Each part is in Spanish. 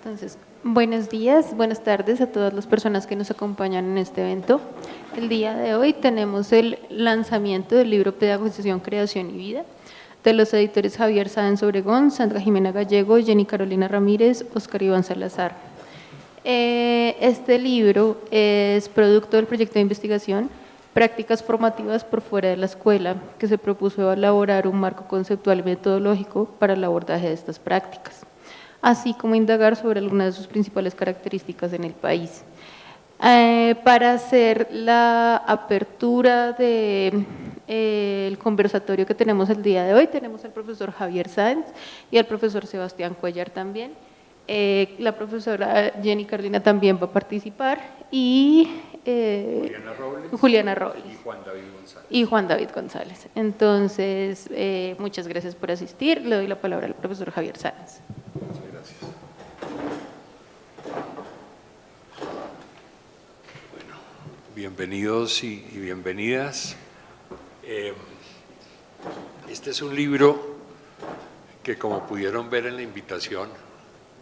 Entonces, buenos días, buenas tardes a todas las personas que nos acompañan en este evento. El día de hoy tenemos el lanzamiento del libro Pedagogización, Creación y Vida, de los editores Javier Sáenz Obregón, Sandra Jimena Gallego, Jenny Carolina Ramírez, Oscar Iván Salazar. Este libro es producto del proyecto de investigación Prácticas formativas por fuera de la escuela, que se propuso elaborar un marco conceptual y metodológico para el abordaje de estas prácticas, así como indagar sobre algunas de sus principales características en el país. Para hacer la apertura del conversatorio que tenemos el día de hoy, tenemos al profesor Javier Sáenz y al profesor Sebastián Cuellar también. La profesora Jenny Carolina también va a participar y Juliana Robles y Juan David González. Entonces, muchas gracias por asistir. Le doy la palabra al profesor Javier Sáenz. Muchas gracias. Bueno, bienvenidos y bienvenidas. Este es un libro que, como pudieron ver en la invitación,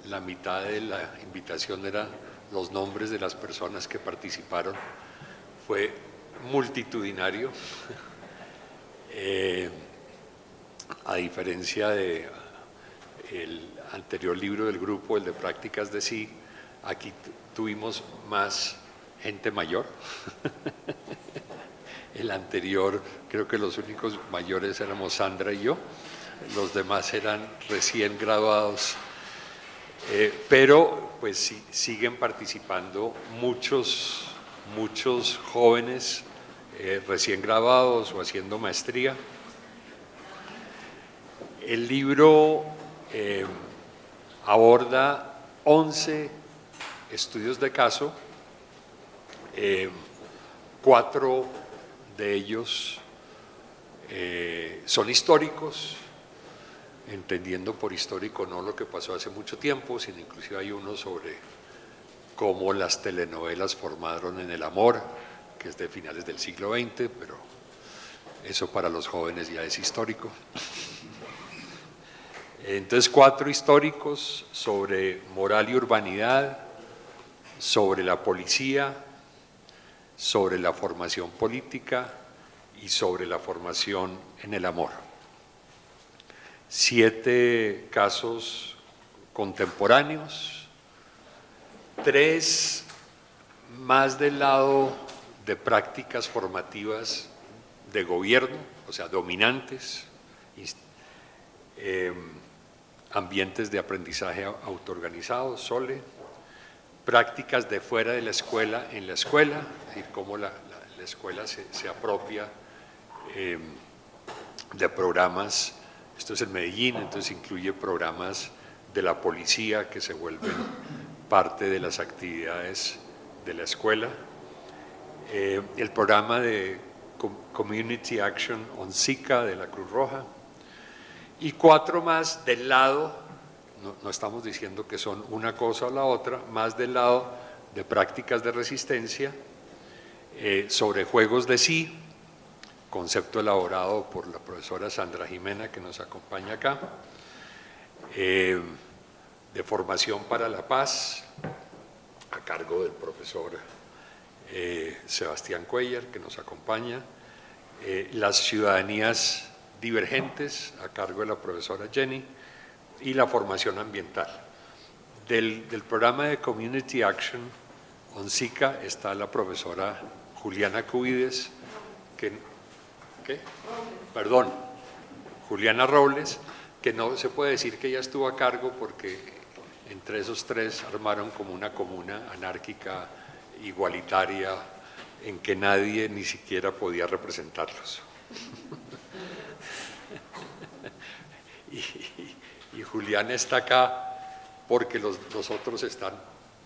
la mitad de la invitación eran los nombres de las personas que participaron. Fue multitudinario, a diferencia de el anterior libro del grupo, el de Prácticas de Sí. Aquí tuvimos más gente mayor. El anterior, creo que los únicos mayores éramos Sandra y yo, los demás eran recién graduados, pero pues sí, siguen participando muchos jóvenes recién graduados o haciendo maestría. El libro aborda 11 estudios de caso, 4 de ellos son históricos, entendiendo por histórico no lo que pasó hace mucho tiempo, sino inclusive hay uno sobre cómo las telenovelas formaron en el amor, que es de finales del siglo XX, pero eso para los jóvenes ya es histórico. Entonces, 4 históricos sobre moral y urbanidad, sobre la policía, sobre la formación política y sobre la formación en el amor. 7 casos contemporáneos, 3 más del lado de prácticas formativas de gobierno, o sea, dominantes, ambientes de aprendizaje autoorganizado, SOLE, prácticas de fuera de la escuela en la escuela, es decir, cómo la escuela se apropia de programas. Esto es en Medellín, entonces incluye programas de la policía que se vuelven parte de las actividades de la escuela. El programa de Community Action on Zika de la Cruz Roja. Y 4 más del lado, no estamos diciendo que son una cosa o la otra, más del lado de prácticas de resistencia, sobre juegos de sí, concepto elaborado por la profesora Sandra Jimena, que nos acompaña acá, de formación para la paz, a cargo del profesor Sebastián Cuellar, que nos acompaña, las ciudadanías divergentes, a cargo de la profesora Jenny, y la formación ambiental. Del programa de Community Action on Zika está la profesora Juliana Cubides, Juliana Robles, que no se puede decir que ella estuvo a cargo porque entre esos 3 armaron como una comuna anárquica, igualitaria, en que nadie ni siquiera podía representarlos. Y Juliana está acá porque los otros están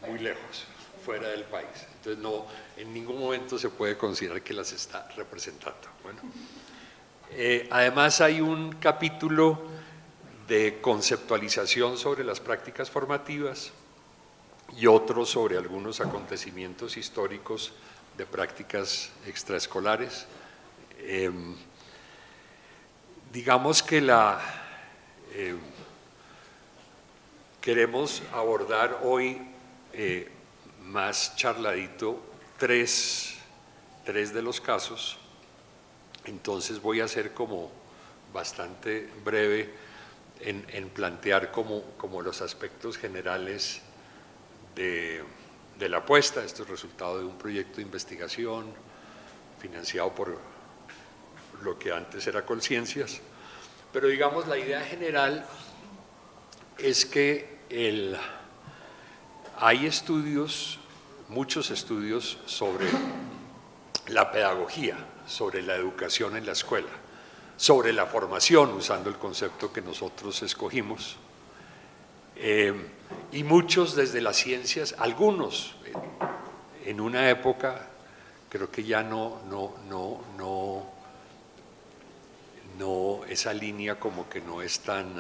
muy lejos, fuera del país. Entonces, no, en ningún momento se puede considerar que las está representando. Bueno, además hay un capítulo de conceptualización sobre las prácticas formativas y otro sobre algunos acontecimientos históricos de prácticas extraescolares. Digamos que queremos abordar hoy más charladito tres de los casos. Entonces voy a ser como bastante breve en plantear como los aspectos generales de la apuesta. Esto es resultado de un proyecto de investigación financiado por lo que antes era Colciencias, pero digamos la idea general es que hay estudios, muchos estudios sobre la pedagogía, sobre la educación en la escuela, sobre la formación, usando el concepto que nosotros escogimos, y muchos desde las ciencias, algunos en una época, creo que ya no esa línea como que no es tan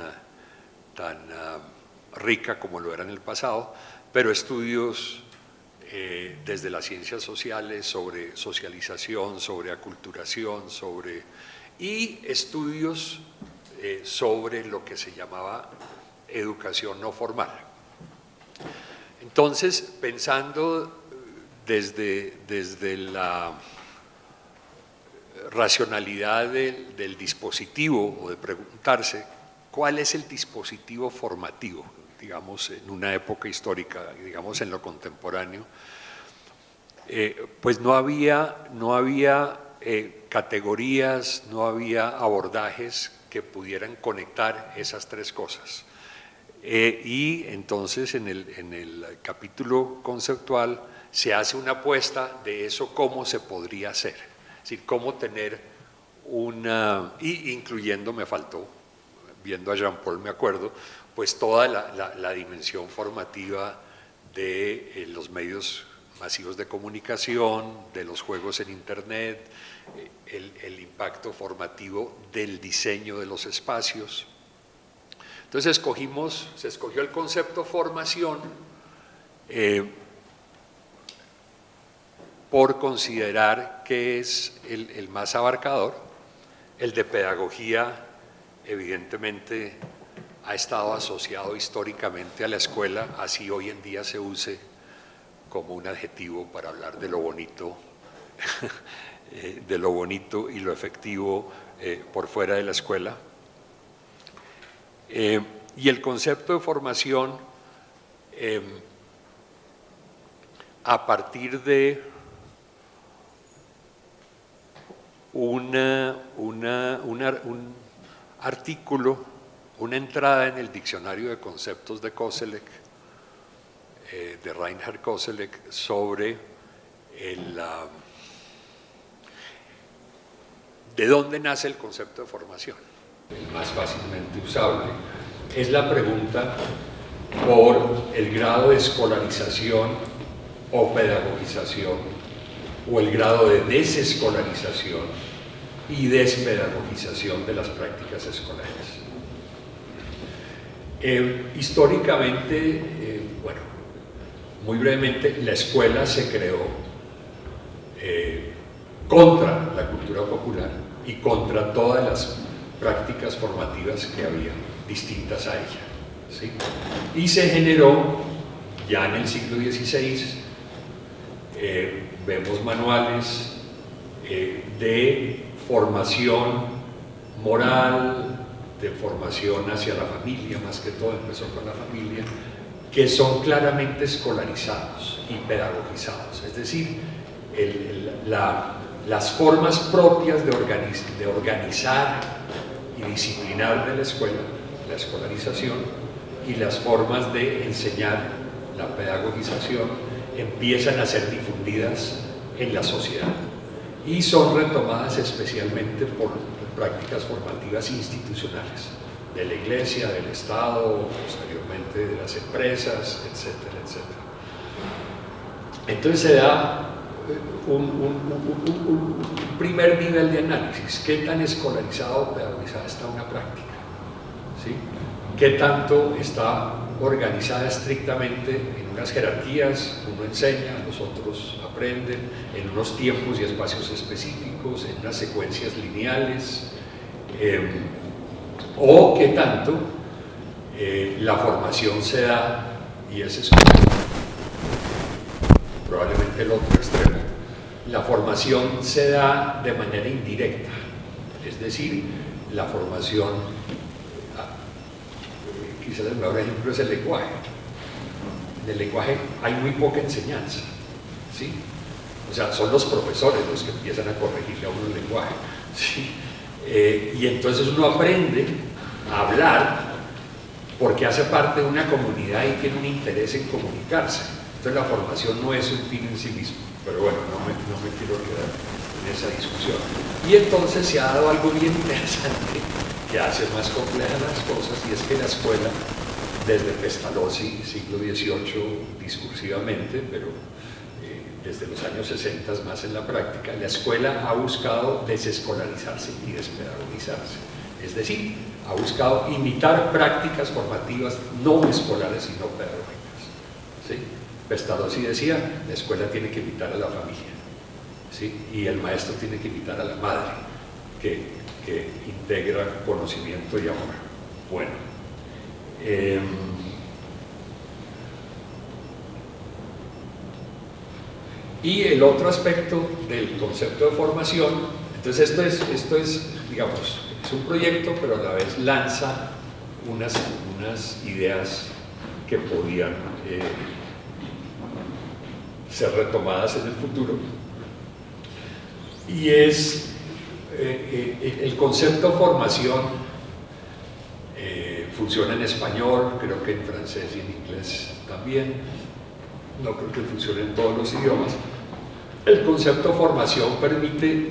rica como lo era en el pasado, pero estudios desde las ciencias sociales sobre socialización, sobre aculturación, y estudios sobre lo que se llamaba educación no formal. Entonces, pensando desde la racionalidad del dispositivo, o de preguntarse cuál es el dispositivo formativo, digamos, en una época histórica, digamos, en lo contemporáneo, pues no había categorías, no había abordajes que pudieran conectar esas tres cosas. Y entonces en el capítulo conceptual se hace una apuesta de eso, cómo se podría hacer, es decir, cómo tener incluyendo, me faltó, viendo a Jean Paul me acuerdo, pues toda la dimensión formativa de los medios masivos de comunicación, de los juegos en internet, el impacto formativo del diseño de los espacios. Entonces se escogió el concepto formación por considerar que es el más abarcador. El de pedagogía evidentemente ha estado asociado históricamente a la escuela, así hoy en día se use como un adjetivo para hablar de lo bonito, y lo efectivo por fuera de la escuela. Y el concepto de formación, a partir de un artículo, una entrada en el diccionario de conceptos de Koselleck, de Reinhard Koselleck, sobre de dónde nace el concepto de formación, el más fácilmente usable. Es la pregunta por el grado de escolarización o pedagogización, o el grado de desescolarización y despedagogización de las prácticas escolares. Históricamente, bueno, muy brevemente, la escuela se creó contra la cultura popular y contra todas las prácticas formativas que había distintas a ella, ¿sí? Y se generó ya en el siglo XVI, vemos manuales de formación moral, de formación hacia la familia, más que todo empezó con la familia, que son claramente escolarizados y pedagogizados, es decir, las formas propias de organizar y disciplinar de la escuela, la escolarización, y las formas de enseñar, la pedagogización, empiezan a ser difundidas en la sociedad y son retomadas especialmente por prácticas formativas institucionales de la Iglesia, del Estado, posteriormente de las empresas, etcétera, etcétera. Entonces se da un primer nivel de análisis: ¿qué tan escolarizado o pedagogizada está una práctica? ¿Sí? ¿Qué tanto está organizada estrictamente en unas jerarquías? Uno enseña, los otros aprenden, en unos tiempos y espacios específicos, en unas secuencias lineales, o qué tanto La formación se da, y ese es probablemente el otro extremo, la formación se da de manera indirecta, es decir, la formación, quizás el mejor ejemplo es el lenguaje. En el lenguaje hay muy poca enseñanza, ¿sí? O sea, son los profesores los que empiezan a corregirle a uno el lenguaje, ¿sí? Y entonces uno aprende a hablar porque hace parte de una comunidad y tiene un interés en comunicarse. Entonces la formación no es un fin en sí mismo, pero bueno, no me quiero quedar en esa discusión. Y entonces se ha dado algo bien interesante que hace más complejas las cosas, y es que la escuela, desde Pestalozzi, siglo XVIII, discursivamente, pero desde los años 60 más en la práctica, la escuela ha buscado desescolarizarse y despedagogizarse. Es decir, ha buscado imitar prácticas formativas no escolares sino pedagógicas, ¿sí? Pestalozzi decía, la escuela tiene que imitar a la familia, ¿sí? Y el maestro tiene que imitar a la madre, que integra conocimiento y amor. Bueno, y el otro aspecto del concepto de formación, entonces esto es, digamos, es un proyecto, pero a la vez lanza unas ideas que podían ser retomadas en el futuro, y es el concepto formación. Funciona en español, creo que en francés y en inglés también, no creo que funcione en todos los idiomas. El concepto formación permite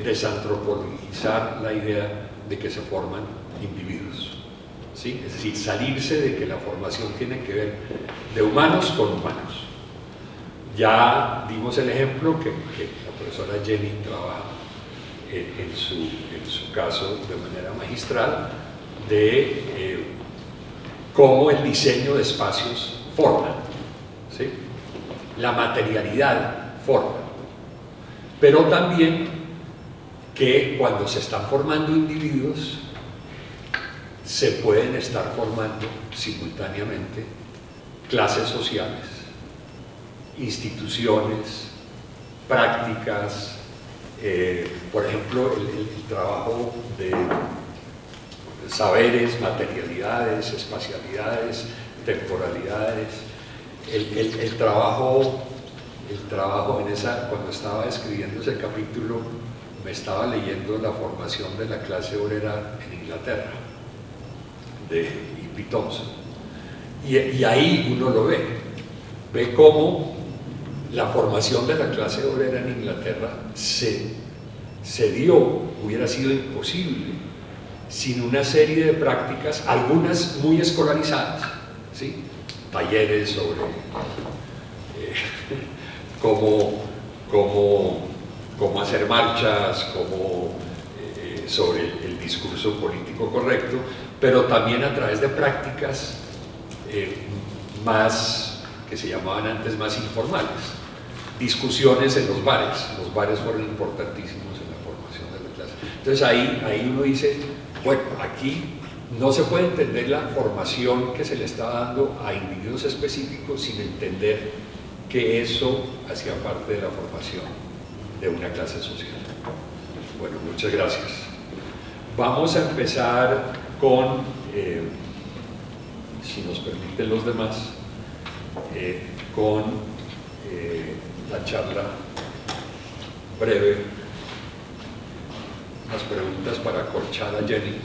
desantropologizar la idea de que se forman individuos, ¿sí? Es decir, salirse de que la formación tiene que ver de humanos con humanos. Ya dimos el ejemplo que la profesora Jenny trabaja en su caso de manera magistral, de cómo el diseño de espacios forma, ¿sí? La materialidad forma, pero también que cuando se están formando individuos se pueden estar formando simultáneamente clases sociales, instituciones, prácticas, por ejemplo, el trabajo de saberes, materialidades, espacialidades, temporalidades, el trabajo en esa, cuando estaba escribiendo ese capítulo, me estaba leyendo la formación de la clase obrera en Inglaterra, de E.P. Thompson, y ahí uno lo ve cómo la formación de la clase obrera en Inglaterra se dio, hubiera sido imposible sin una serie de prácticas, algunas muy escolarizadas, ¿sí? Talleres sobre cómo hacer marchas, sobre el discurso político correcto, pero también a través de prácticas más, que se llamaban antes más informales, discusiones en los bares fueron importantísimos en la formación de la clase. Entonces ahí uno dice, bueno, aquí no se puede entender la formación que se le está dando a individuos específicos sin entender que eso hacía parte de la formación de una clase social. Bueno, muchas gracias. Vamos a empezar con, si nos permiten los demás, con la charla breve, las preguntas para acolchar a Jenny.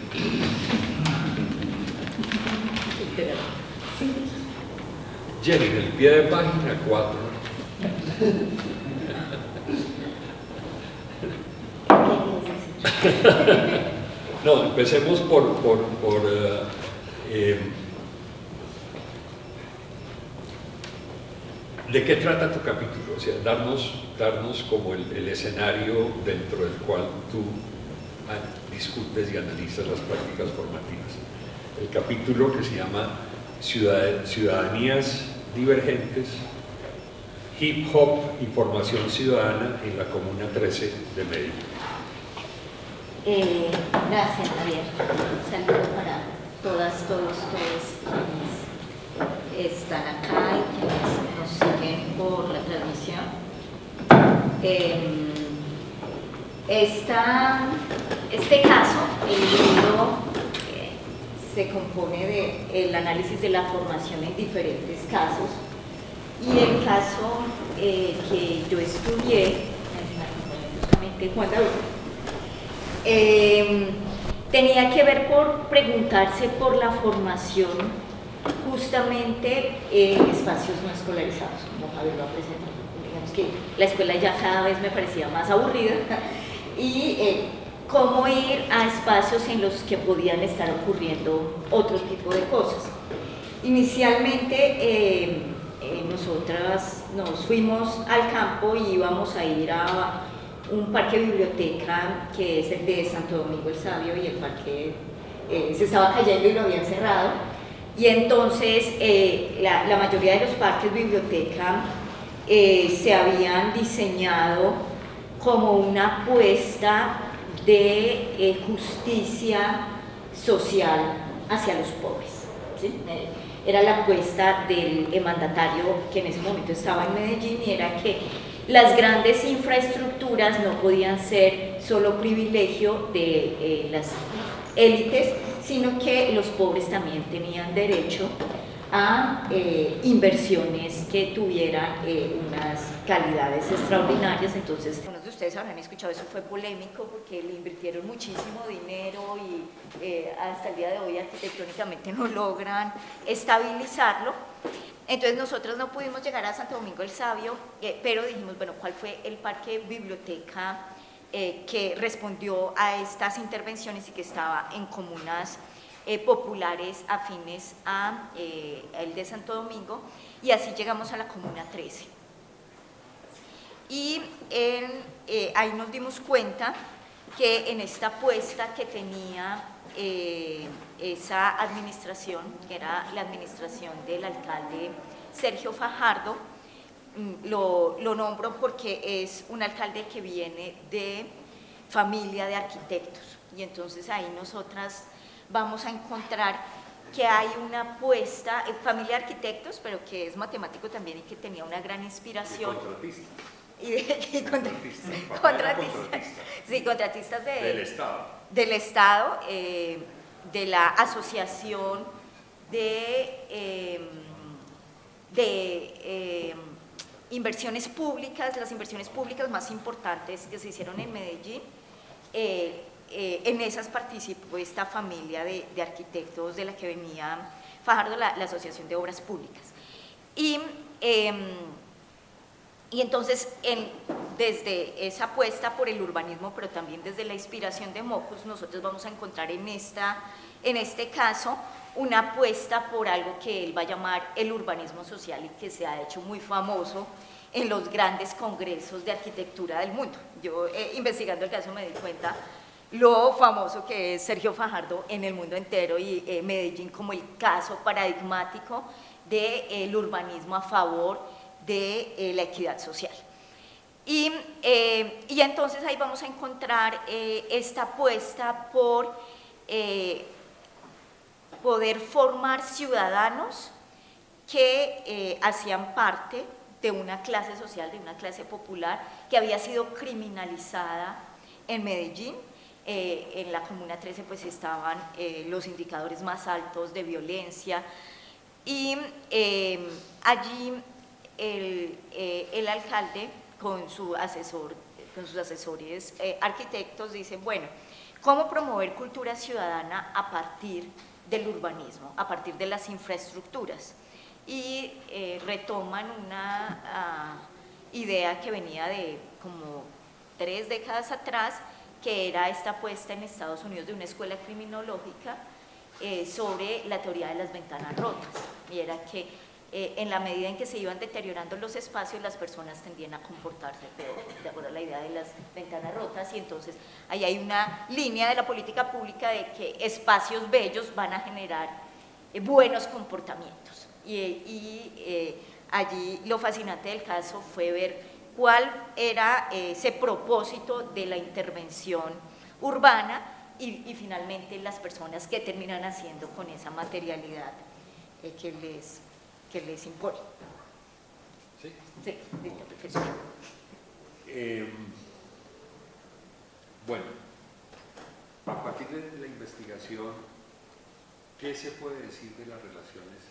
Jenny, en el pie de página 4. No, empecemos ¿de qué trata tu capítulo? O sea, darnos como el escenario dentro del cual tú discutes y analizas las prácticas formativas. El capítulo que se llama Ciudadanías Divergentes, Hip Hop y Formación Ciudadana en la Comuna 13 de Medellín. Gracias, Javier. Un saludo para todas, todos quienes están acá y quienes nos siguen por la transmisión. Este caso, el libro se compone del análisis de la formación en diferentes casos, y el caso que yo estudié, justamente Juan David, tenía que ver por preguntarse por la formación justamente en espacios no escolarizados, como Javier lo ha presentado. Digamos que la escuela ya cada vez me parecía más aburrida, y cómo ir a espacios en los que podían estar ocurriendo otro tipo de cosas. Inicialmente nosotras nos fuimos al campo y íbamos a ir a un parque biblioteca que es el de Santo Domingo el Sabio, y el parque se estaba cayendo y lo habían cerrado, y entonces la mayoría de los parques biblioteca se habían diseñado como una apuesta de justicia social hacia los pobres, ¿sí? Era la apuesta del mandatario que en ese momento estaba en Medellín, y era que las grandes infraestructuras no podían ser solo privilegio de las élites, sino que los pobres también tenían derecho a inversiones que tuvieran unas calidades extraordinarias. Entonces, algunos de ustedes habrán escuchado, eso fue polémico porque le invirtieron muchísimo dinero y hasta el día de hoy arquitectónicamente no logran estabilizarlo. Entonces nosotros no pudimos llegar a Santo Domingo el Sabio, pero dijimos, bueno, ¿cuál fue el parque biblioteca que respondió a estas intervenciones y que estaba en comunas populares afines a el de Santo Domingo? Y así llegamos a la Comuna 13. Y ahí nos dimos cuenta que en esta apuesta que tenía esa administración, que era la administración del alcalde Sergio Fajardo, lo nombro porque es un alcalde que viene de familia de arquitectos, y entonces ahí nosotras vamos a encontrar que hay una apuesta, familia de arquitectos, pero que es matemático también y que tenía una gran inspiración. Contratistas del Estado, de la Asociación de Inversiones Públicas, las inversiones públicas más importantes que se hicieron en Medellín. En esas participó esta familia de arquitectos de la que venía Fajardo, la Asociación de Obras Públicas. Y entonces, desde esa apuesta por el urbanismo, pero también desde la inspiración de Mockus, nosotros vamos a encontrar en este caso una apuesta por algo que él va a llamar el urbanismo social, y que se ha hecho muy famoso en los grandes congresos de arquitectura del mundo. Yo, investigando el caso, me di cuenta lo famoso que es Sergio Fajardo en el mundo entero, y Medellín como el caso paradigmático del urbanismo a favor de la equidad social. Y entonces ahí vamos a encontrar esta apuesta por poder formar ciudadanos que hacían parte de una clase social, de una clase popular que había sido criminalizada en Medellín. En la Comuna 13 pues estaban los indicadores más altos de violencia, y allí el alcalde con sus asesores arquitectos dicen, bueno, ¿cómo promover cultura ciudadana a partir del urbanismo, a partir de las infraestructuras? Y retoman una idea que venía de como 3 décadas atrás, que era esta apuesta en Estados Unidos de una escuela criminológica sobre la teoría de las ventanas rotas, y era que en la medida en que se iban deteriorando los espacios, las personas tendían a comportarse peor, de acuerdo a la idea de las ventanas rotas. Y entonces ahí hay una línea de la política pública de que espacios bellos van a generar buenos comportamientos, y allí lo fascinante del caso fue ver cuál era ese propósito de la intervención urbana y finalmente las personas que terminan haciendo con esa materialidad que les impone. ¿Sí? Sí, listo, profesor. Bueno, a partir de la investigación, ¿qué se puede decir de las relaciones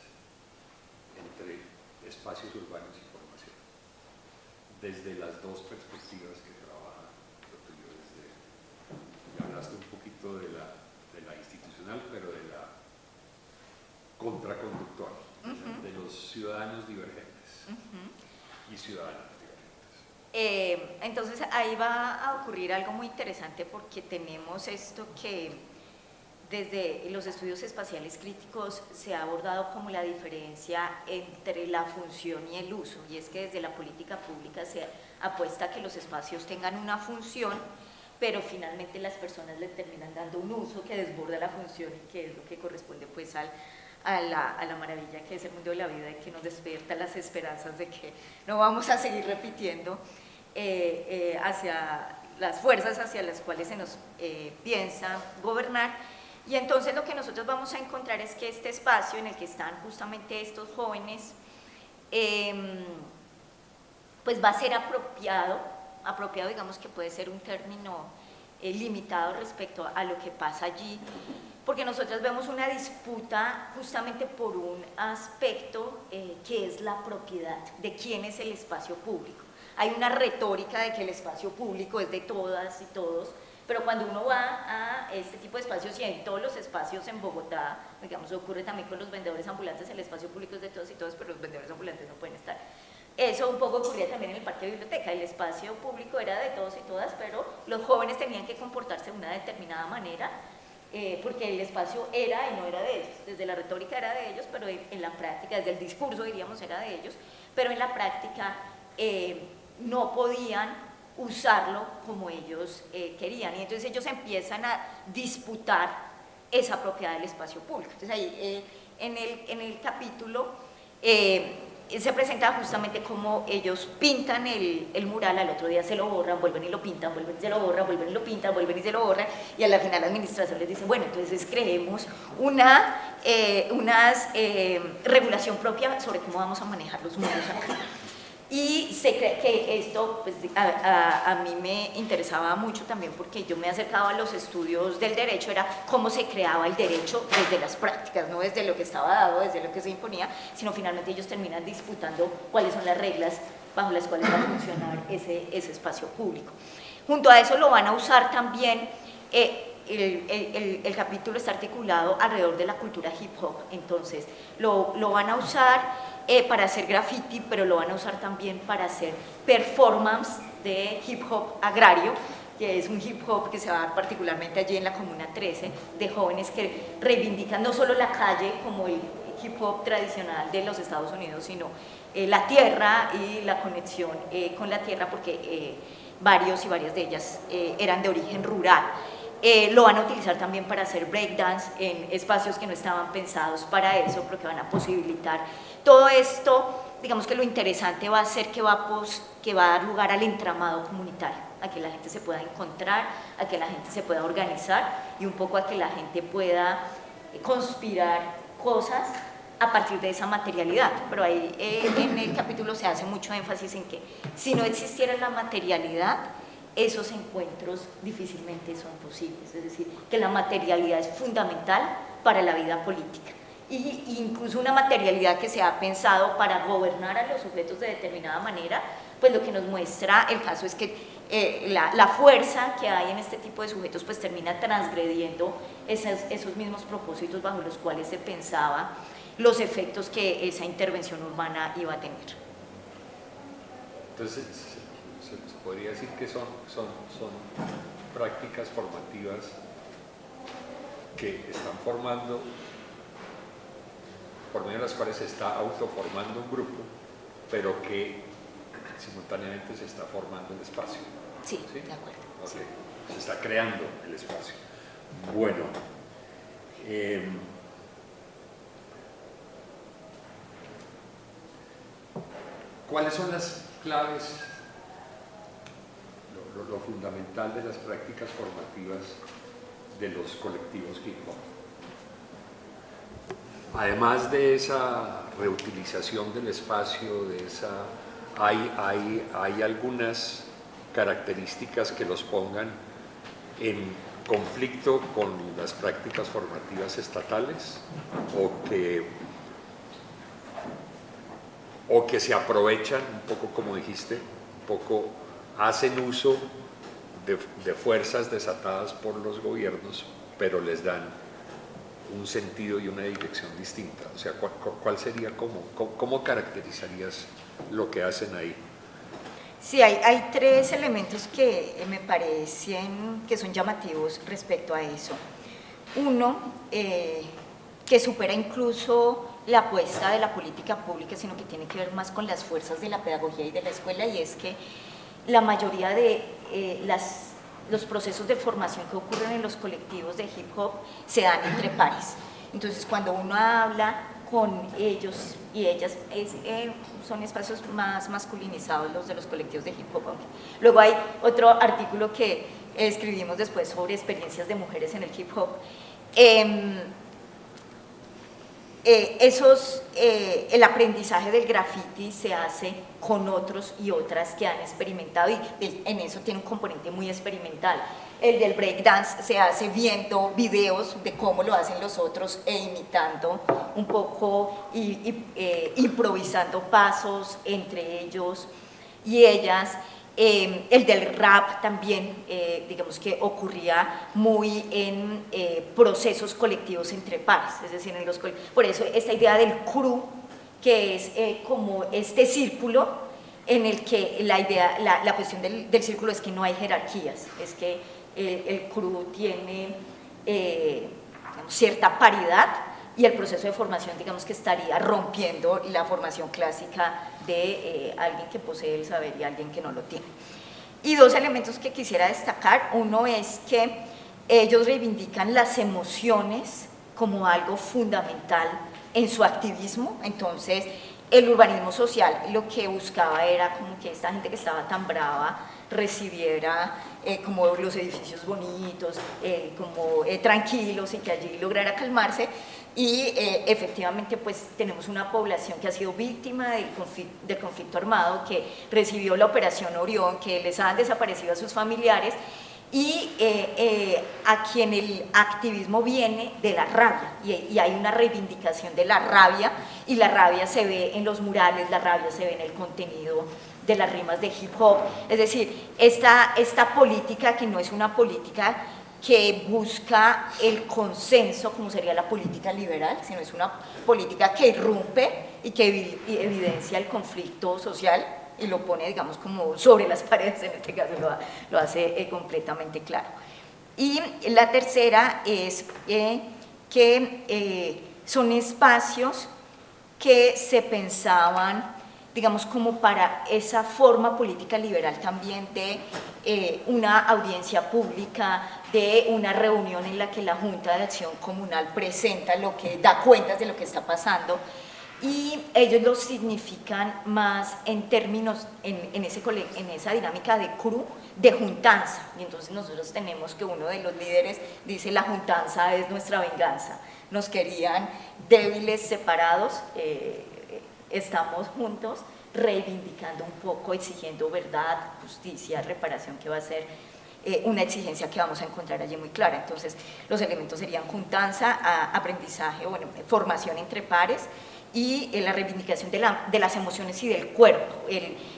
entre espacios urbanos y formación? Desde las dos perspectivas que trabaja lo tuyo, hablaste un poquito de la institucional, pero de la contraconductual, de los ciudadanos divergentes y ciudadanas divergentes. Entonces ahí va a ocurrir algo muy interesante porque tenemos esto que desde los estudios espaciales críticos se ha abordado como la diferencia entre la función y el uso, y es que desde la política pública se apuesta a que los espacios tengan una función, pero finalmente las personas le terminan dando un uso que desborda la función y que es lo que corresponde pues a la maravilla que es el mundo de la vida y que nos despierta las esperanzas de que no vamos a seguir repitiendo hacia las fuerzas hacia las cuales se nos piensa gobernar. Y entonces lo que nosotros vamos a encontrar es que este espacio en el que están justamente estos jóvenes pues va a ser apropiado digamos que puede ser un término limitado respecto a lo que pasa allí, porque nosotros vemos una disputa justamente por un aspecto que es la propiedad, de quién es el espacio público. Hay una retórica de que el espacio público es de todas y todos, pero cuando uno va a este tipo de espacios y en todos los espacios en Bogotá, digamos, ocurre también con los vendedores ambulantes, el espacio público es de todos y todos, pero los vendedores ambulantes no pueden estar. Eso un poco ocurría también en el parque de biblioteca, el espacio público era de todos y todas, pero los jóvenes tenían que comportarse de una determinada manera, porque el espacio era y no era de ellos, desde la retórica era de ellos, pero en la práctica, desde el discurso diríamos era de ellos, pero en la práctica no podían usarlo como ellos querían, y entonces ellos empiezan a disputar esa propiedad del espacio público. Entonces ahí en el capítulo se presenta justamente cómo ellos pintan el mural, al otro día se lo borran, vuelven y lo pintan, vuelven y se lo borran, vuelven y lo pintan, vuelven y se lo borran, y a la final la administración les dice, bueno, entonces creemos una regulación propia sobre cómo vamos a manejar los muros acá. Y se cree que esto pues, a mí me interesaba mucho también porque yo me acercaba a los estudios del derecho, era cómo se creaba el derecho desde las prácticas, no desde lo que estaba dado, desde lo que se imponía, sino finalmente ellos terminan disputando cuáles son las reglas bajo las cuales va a funcionar ese espacio público. Junto a eso lo van a usar también, el capítulo está articulado alrededor de la cultura hip hop, entonces lo van a usar para hacer graffiti, pero lo van a usar también para hacer performance de hip hop agrario, que es un hip hop que se va a dar particularmente allí en la Comuna 13, de jóvenes que reivindican no solo la calle como el hip hop tradicional de los Estados Unidos, sino la tierra y la conexión con la tierra, porque varios y varias de ellas eran de origen rural. Lo van a utilizar también para hacer breakdance en espacios que no estaban pensados para eso, pero que van a posibilitar todo esto. Digamos que lo interesante va a ser que va a dar lugar al entramado comunitario, a que la gente se pueda encontrar, a que la gente se pueda organizar y un poco a que la gente pueda conspirar cosas a partir de esa materialidad. Pero ahí en el capítulo se hace mucho énfasis en que si no existiera la materialidad, esos encuentros difícilmente son posibles, es decir, que la materialidad es fundamental para la vida política. Y incluso una materialidad que se ha pensado para gobernar a los sujetos de determinada manera, pues lo que nos muestra el caso es que la fuerza que hay en este tipo de sujetos pues termina transgrediendo esos mismos propósitos bajo los cuales se pensaba los efectos que esa intervención urbana iba a tener. Entonces, se podría decir que son prácticas formativas que están formando, por medio de las cuales se está autoformando un grupo, pero que simultáneamente se está formando el espacio. Sí, ¿sí? De acuerdo. Okay. Se está creando el espacio. Bueno, ¿cuáles son las claves, lo fundamental de las prácticas formativas de los colectivos hip hop. Además de esa reutilización del espacio, hay algunas características que los pongan en conflicto con las prácticas formativas estatales o que se aprovechan, un poco como dijiste, un poco hacen uso de fuerzas desatadas por los gobiernos, pero les dan un sentido y una dirección distinta. O sea, ¿cuál sería, cómo caracterizarías lo que hacen ahí? Sí, hay tres elementos que me parecen que son llamativos respecto a eso. Uno, que supera incluso la apuesta de la política pública, sino que tiene que ver más con las fuerzas de la pedagogía y de la escuela, y es que la mayoría de los procesos de formación que ocurren en los colectivos de hip hop se dan entre pares. Entonces, cuando uno habla con ellos y ellas, son espacios más masculinizados los de los colectivos de hip hop. Luego hay otro artículo que escribimos después sobre experiencias de mujeres en el hip hop. El aprendizaje del graffiti se hace con otros y otras que han experimentado, y en eso tiene un componente muy experimental. El del breakdance se hace viendo videos de cómo lo hacen los otros e imitando un poco, improvisando pasos entre ellos y ellas. El del rap también, digamos que ocurría muy en procesos colectivos entre pares, es decir, por eso esta idea del crew, que es como este círculo en el que la cuestión del círculo es que no hay jerarquías, es que el crew tiene digamos, cierta paridad, y el proceso de formación, digamos que estaría rompiendo la formación clásica de alguien que posee el saber y alguien que no lo tiene. Y dos elementos que quisiera destacar: uno es que ellos reivindican las emociones como algo fundamental en su activismo. Entonces, el urbanismo social lo que buscaba era como que esta gente que estaba tan brava recibiera como los edificios bonitos, como tranquilos, y que allí lograra calmarse. Y efectivamente pues tenemos una población que ha sido víctima del conflicto armado, que recibió la operación Orión, que les han desaparecido a sus familiares, y a quien el activismo viene de la rabia, y hay una reivindicación de la rabia, y la rabia se ve en los murales, la rabia se ve en el contenido de las rimas de hip hop. Es decir, esta política, que no es una política que busca el consenso, como sería la política liberal, sino es una política que irrumpe y que evidencia el conflicto social y lo pone, digamos, como sobre las paredes. En este caso lo hace completamente claro. Y la tercera es que son espacios que se pensaban, digamos, como para esa forma política liberal también de una audiencia pública, de una reunión en la que la Junta de Acción Comunal presenta da cuentas de lo que está pasando, y ellos lo significan más en términos, en esa dinámica de crew, de juntanza. Y entonces nosotros tenemos que uno de los líderes dice: la juntanza es nuestra venganza, nos querían débiles, separados, estamos juntos, reivindicando un poco, exigiendo verdad, justicia, reparación, que va a ser una exigencia que vamos a encontrar allí muy clara. Entonces, los elementos serían juntanza, aprendizaje, formación entre pares, y la reivindicación de las emociones y del cuerpo.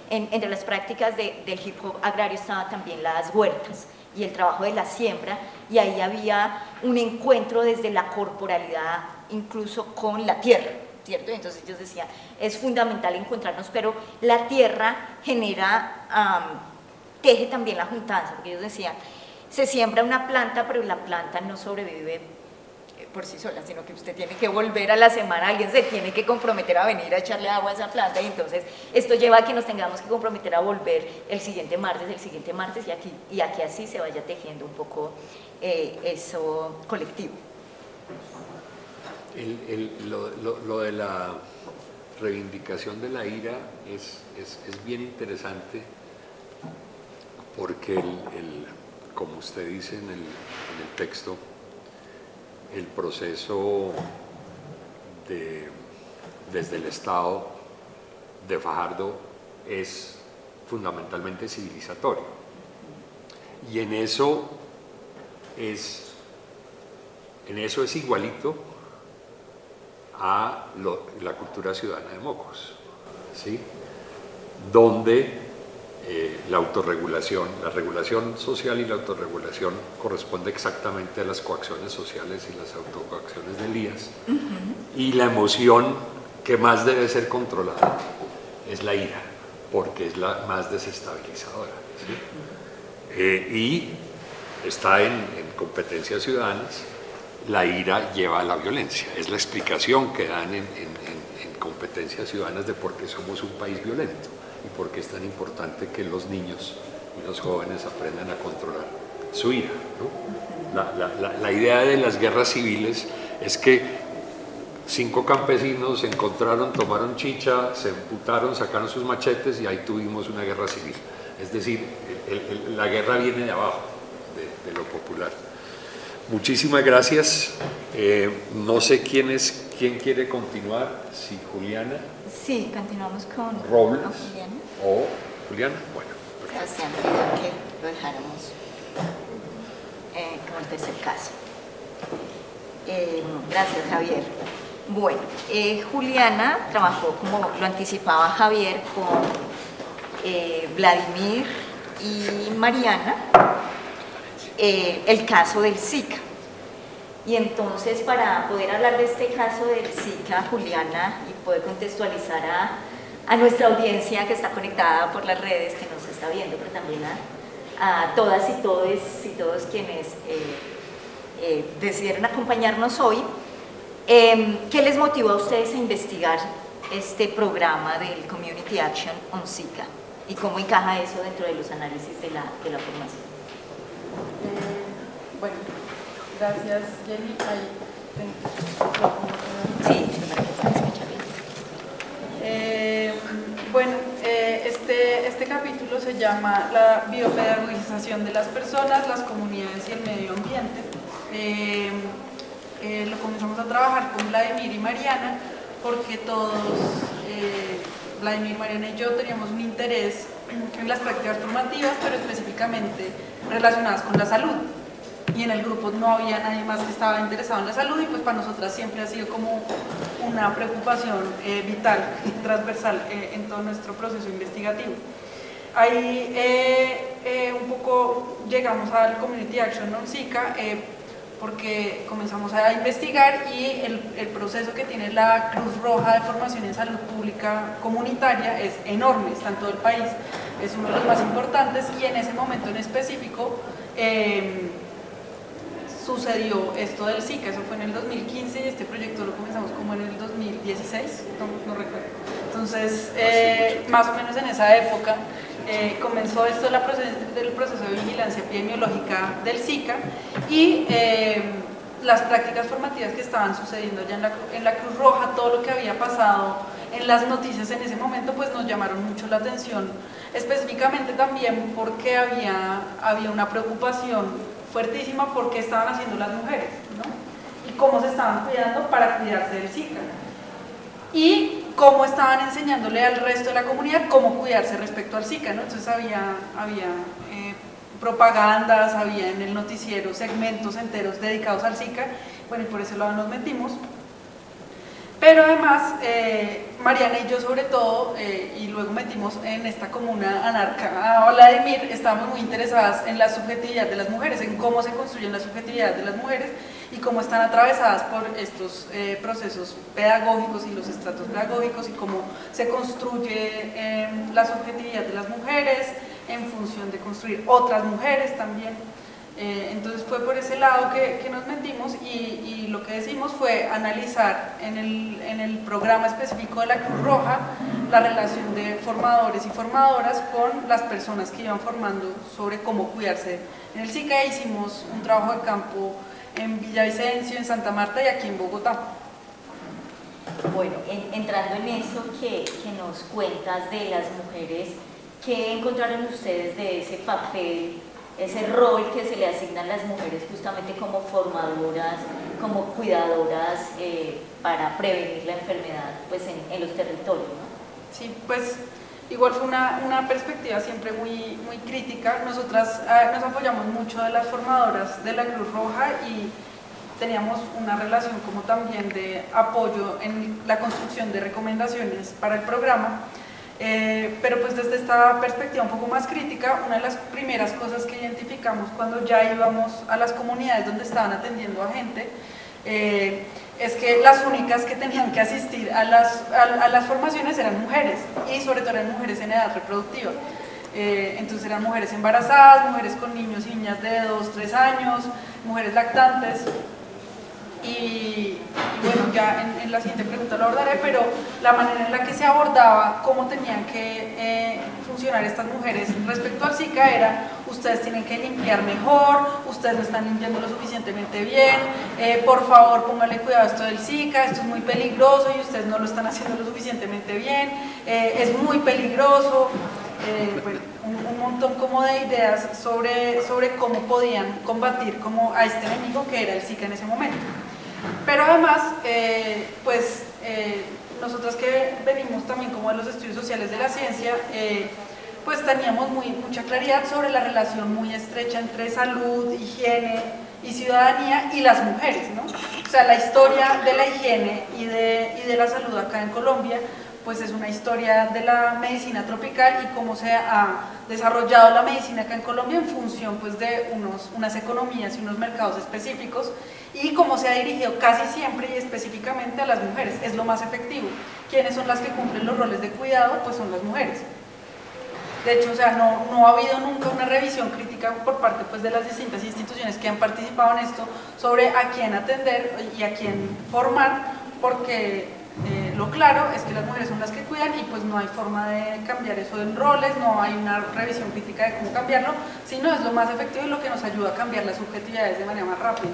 Entre las prácticas del hip hop agrario estaban también las huertas y el trabajo de la siembra, y ahí había un encuentro desde la corporalidad, incluso con la tierra, ¿cierto? Entonces ellos decían: es fundamental encontrarnos, pero la tierra teje también la juntanza, porque ellos decían: se siembra una planta, pero la planta no sobrevive por sí sola, sino que usted tiene que volver a la semana, alguien se tiene que comprometer a venir a echarle agua a esa planta, y entonces esto lleva a que nos tengamos que comprometer a volver el siguiente martes, y aquí así se vaya tejiendo un poco eso colectivo. Lo de la reivindicación de la ira es bien interesante, porque como usted dice en el texto, el proceso desde el Estado de Fajardo es fundamentalmente civilizatorio. Y en eso es igualito a la cultura ciudadana de Mocos, ¿sí? Donde la autorregulación, la regulación social y la autorregulación corresponde exactamente a las coacciones sociales y las autocoacciones del IAS. Y la emoción que más debe ser controlada es la ira, porque es la más desestabilizadora, ¿sí? Y está en competencias ciudadanas. La ira lleva a la violencia, es la explicación que dan en competencias ciudadanas de por qué somos un país violento y por qué es tan importante que los niños y los jóvenes aprendan a controlar su ira, ¿no? La idea de las guerras civiles es que 5 campesinos se encontraron, tomaron chicha, se emputaron, sacaron sus machetes y ahí tuvimos una guerra civil. Es decir, la guerra viene de abajo, de lo popular. Muchísimas gracias. No sé quién quiere continuar, si Juliana. Sí, continuamos con Robles Juliana. O Juliana. Bueno, Sebastián pidió que lo dejáramos como el tercer caso. Gracias, Javier. Bueno, Juliana trabajó, como lo anticipaba Javier, con Vladimir y Mariana, el caso del Zika. Y entonces, para poder hablar de este caso del Zika, Juliana, y poder contextualizar a nuestra audiencia que está conectada por las redes, que nos está viendo, pero también a todas y todos quienes decidieron acompañarnos hoy, ¿qué les motivó a ustedes a investigar este programa del Community Action on Zika? ¿Y cómo encaja eso dentro de los análisis de la formación? Bueno, gracias, Jenny. Sí, para que se escuche bien. Bueno, este capítulo se llama La biopedagogización de las personas, las comunidades y el medio ambiente. Lo comenzamos a trabajar con Vladimir y Mariana porque todos, Vladimir, Mariana y yo, teníamos un interés en las prácticas formativas, pero específicamente relacionadas con la salud. Y en el grupo no había nadie más que estaba interesado en la salud, y pues para nosotras siempre ha sido como una preocupación vital y transversal en todo nuestro proceso investigativo. Ahí un poco llegamos al Community Action on Zika porque comenzamos a investigar, y el proceso que tiene la Cruz Roja de formación en salud pública comunitaria es enorme, está en todo el país, es uno de los más importantes, y en ese momento en específico sucedió esto del Zika. Eso fue en el 2015 y este proyecto lo comenzamos como en el 2016, no recuerdo. Entonces, más o menos en esa época comenzó esto del proceso de vigilancia epidemiológica del Zika, y las prácticas formativas que estaban sucediendo allá en la Cruz Roja, todo lo que había pasado en las noticias en ese momento, pues nos llamaron mucho la atención, específicamente también porque había una preocupación fuertísima por qué estaban haciendo las mujeres, ¿no? Y cómo se estaban cuidando para cuidarse del Zika, y cómo estaban enseñándole al resto de la comunidad cómo cuidarse respecto al Zika, ¿no? Entonces había propagandas, había en el noticiero segmentos enteros dedicados al Zika. Bueno, y por ese lado nos metimos. Pero además, Mariana y yo sobre todo, y luego metimos en esta comuna anarca a Vladimir, estábamos muy interesadas en la subjetividad de las mujeres, en cómo se construyen las subjetividades de las mujeres y cómo están atravesadas por estos procesos pedagógicos y los estratos pedagógicos, y cómo se construye la subjetividad de las mujeres en función de construir otras mujeres también. Entonces fue por ese lado que nos metimos, y lo que decimos fue analizar en el programa específico de la Cruz Roja la relación de formadores y formadoras con las personas que iban formando sobre cómo cuidarse en el Zika. Hicimos un trabajo de campo en Villavicencio, en Santa Marta y aquí en Bogotá. Bueno, entrando en eso que nos cuentas de las mujeres ¿qué encontraron ustedes de ese papel, ese rol que se le asignan las mujeres justamente como formadoras, como cuidadoras para prevenir la enfermedad pues, en los territorios, ¿no? Sí, pues igual fue una perspectiva siempre muy crítica. Nosotras nos apoyamos mucho de las formadoras de la Cruz Roja y teníamos una relación como también de apoyo en la construcción de recomendaciones para el programa. Pero pues desde esta perspectiva un poco más crítica, una de las primeras cosas que identificamos cuando ya íbamos a las comunidades donde estaban atendiendo a gente, es que las únicas que tenían que asistir a las formaciones eran mujeres, y sobre todo eran mujeres en edad reproductiva. Entonces eran mujeres embarazadas, mujeres con niños y niñas de 2, 3 años, mujeres lactantes. Y bueno, ya en la siguiente pregunta lo abordaré, pero la manera en la que se abordaba cómo tenían que funcionar estas mujeres respecto al Zika era: ustedes tienen que limpiar mejor, ustedes no están limpiando lo suficientemente bien, por favor pónganle cuidado a esto del Zika, esto es muy peligroso y ustedes no lo están haciendo lo suficientemente bien, es muy peligroso. Bueno, un montón como de ideas sobre cómo podían combatir como a este enemigo que era el Zika en ese momento. Pero además, nosotras que venimos también como de los estudios sociales de la ciencia, pues teníamos mucha claridad sobre la relación muy estrecha entre salud, higiene y ciudadanía y las mujeres, ¿no? O sea, la historia de la higiene y de la salud acá en Colombia pues es una historia de la medicina tropical y cómo se ha desarrollado la medicina acá en Colombia en función pues de unas economías y unos mercados específicos, y cómo se ha dirigido casi siempre y específicamente a las mujeres. Es lo más efectivo. ¿Quiénes son las que cumplen los roles de cuidado? Pues son las mujeres. De hecho, o sea, no ha habido nunca una revisión crítica por parte pues, de las distintas instituciones que han participado en esto sobre a quién atender y a quién formar, porque lo claro es que las mujeres son las que cuidan y pues no hay forma de cambiar eso en roles, no hay una revisión crítica de cómo cambiarlo, sino es lo más efectivo y lo que nos ayuda a cambiar las subjetividades de manera más rápida.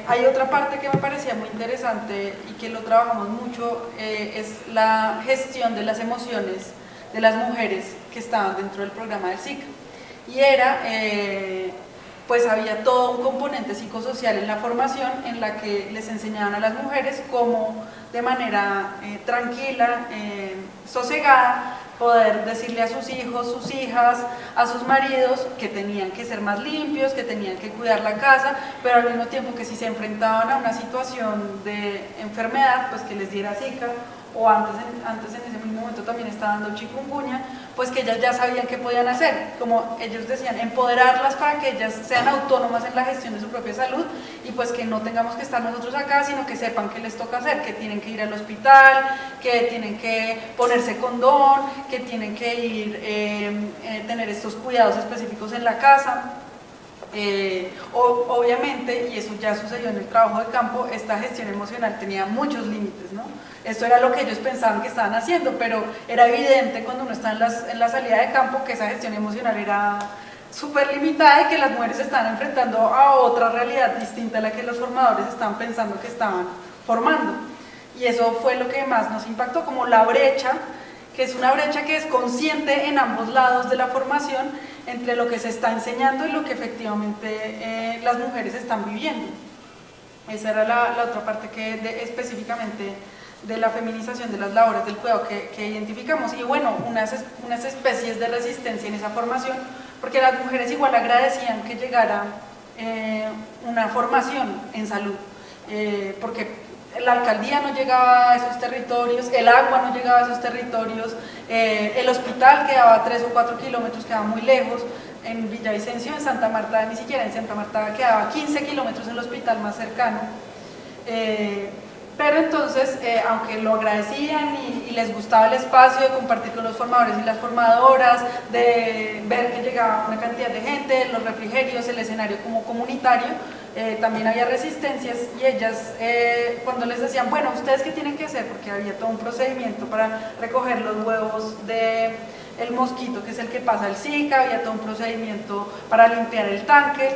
Hay otra parte que me parecía muy interesante y que lo trabajamos mucho, es la gestión de las emociones de las mujeres que estaban dentro del programa del Zika. Y era, pues había todo un componente psicosocial en la formación en la que les enseñaban a las mujeres cómo de manera tranquila, sosegada, poder decirle a sus hijos, sus hijas, a sus maridos que tenían que ser más limpios, que tenían que cuidar la casa, pero al mismo tiempo que si se enfrentaban a una situación de enfermedad, pues que les diera Zika, o antes en ese mismo momento también estaba dando chikungunya, pues que ellas ya sabían qué podían hacer, como ellos decían, empoderarlas para que ellas sean autónomas en la gestión de su propia salud y pues que no tengamos que estar nosotros acá, sino que sepan qué les toca hacer, que tienen que ir al hospital, que tienen que ponerse condón, que tienen que ir, tener estos cuidados específicos en la casa. Obviamente, y eso ya sucedió en el trabajo de campo, esta gestión emocional tenía muchos límites, ¿no? Esto era lo que ellos pensaban que estaban haciendo, pero era evidente cuando uno está en la salida de campo que esa gestión emocional era súper limitada y que las mujeres se estaban enfrentando a otra realidad distinta a la que los formadores estaban pensando que estaban formando. Y eso fue lo que más nos impactó, como la brecha, que es una brecha que es consciente en ambos lados de la formación, entre lo que se está enseñando y lo que efectivamente las mujeres están viviendo. Esa era la otra parte que específicamente de la feminización de las labores del cuidado que identificamos. Y bueno, unas especies de resistencia en esa formación, porque las mujeres igual agradecían que llegara una formación en salud, porque la alcaldía no llegaba a esos territorios, el agua no llegaba a esos territorios, el hospital quedaba 3 o 4 kilómetros, quedaba muy lejos. En Villavicencio, en Santa Marta, ni siquiera en Santa Marta quedaba 15 kilómetros el hospital más cercano. Pero entonces, aunque lo agradecían y les gustaba el espacio de compartir con los formadores y las formadoras, de ver que llegaba una cantidad de gente, los refrigerios, el escenario como comunitario, también había resistencias y ellas cuando les decían, bueno, ¿ustedes qué tienen que hacer? Porque había todo un procedimiento para recoger los huevos del mosquito, que es el que pasa el Zika, había todo un procedimiento para limpiar el tanque,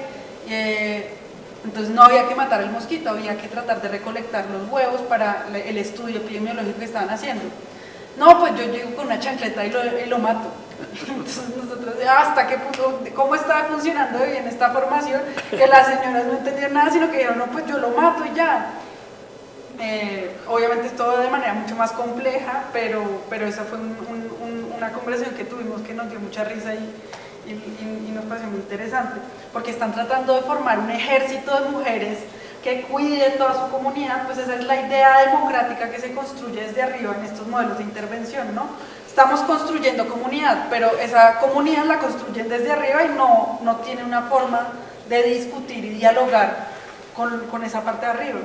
entonces no había que matar al mosquito, había que tratar de recolectar los huevos para el estudio epidemiológico que estaban haciendo. No, pues yo llego con una chancleta y lo mato. Entonces nosotros, hasta qué punto, cómo estaba funcionando bien esta formación, que las señoras no entendían nada, sino que dijeron, no, pues yo lo mato y ya. Obviamente es todo de manera mucho más compleja, pero esa fue una conversación que tuvimos que nos dio mucha risa y nos pareció muy interesante, porque están tratando de formar un ejército de mujeres que cuide toda su comunidad. Pues esa es la idea democrática que se construye desde arriba en estos modelos de intervención, ¿no? Estamos construyendo comunidad, pero esa comunidad la construyen desde arriba y no tiene una forma de discutir y dialogar con esa parte de arriba.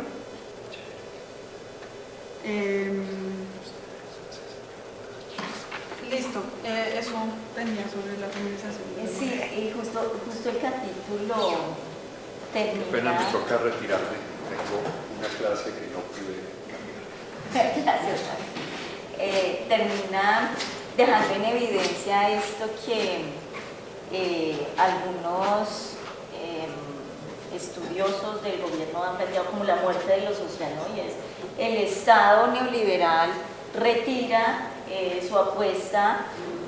Listo, eso tenía sobre la feminización. Sí, y justo el capítulo termina... Apenas me toca retirarme, tengo una clase que no pude cambiar. Gracias, termina dejando en evidencia esto que algunos estudiosos del gobierno han planteado como la muerte de lo social, ¿no? Y es el Estado neoliberal retira su apuesta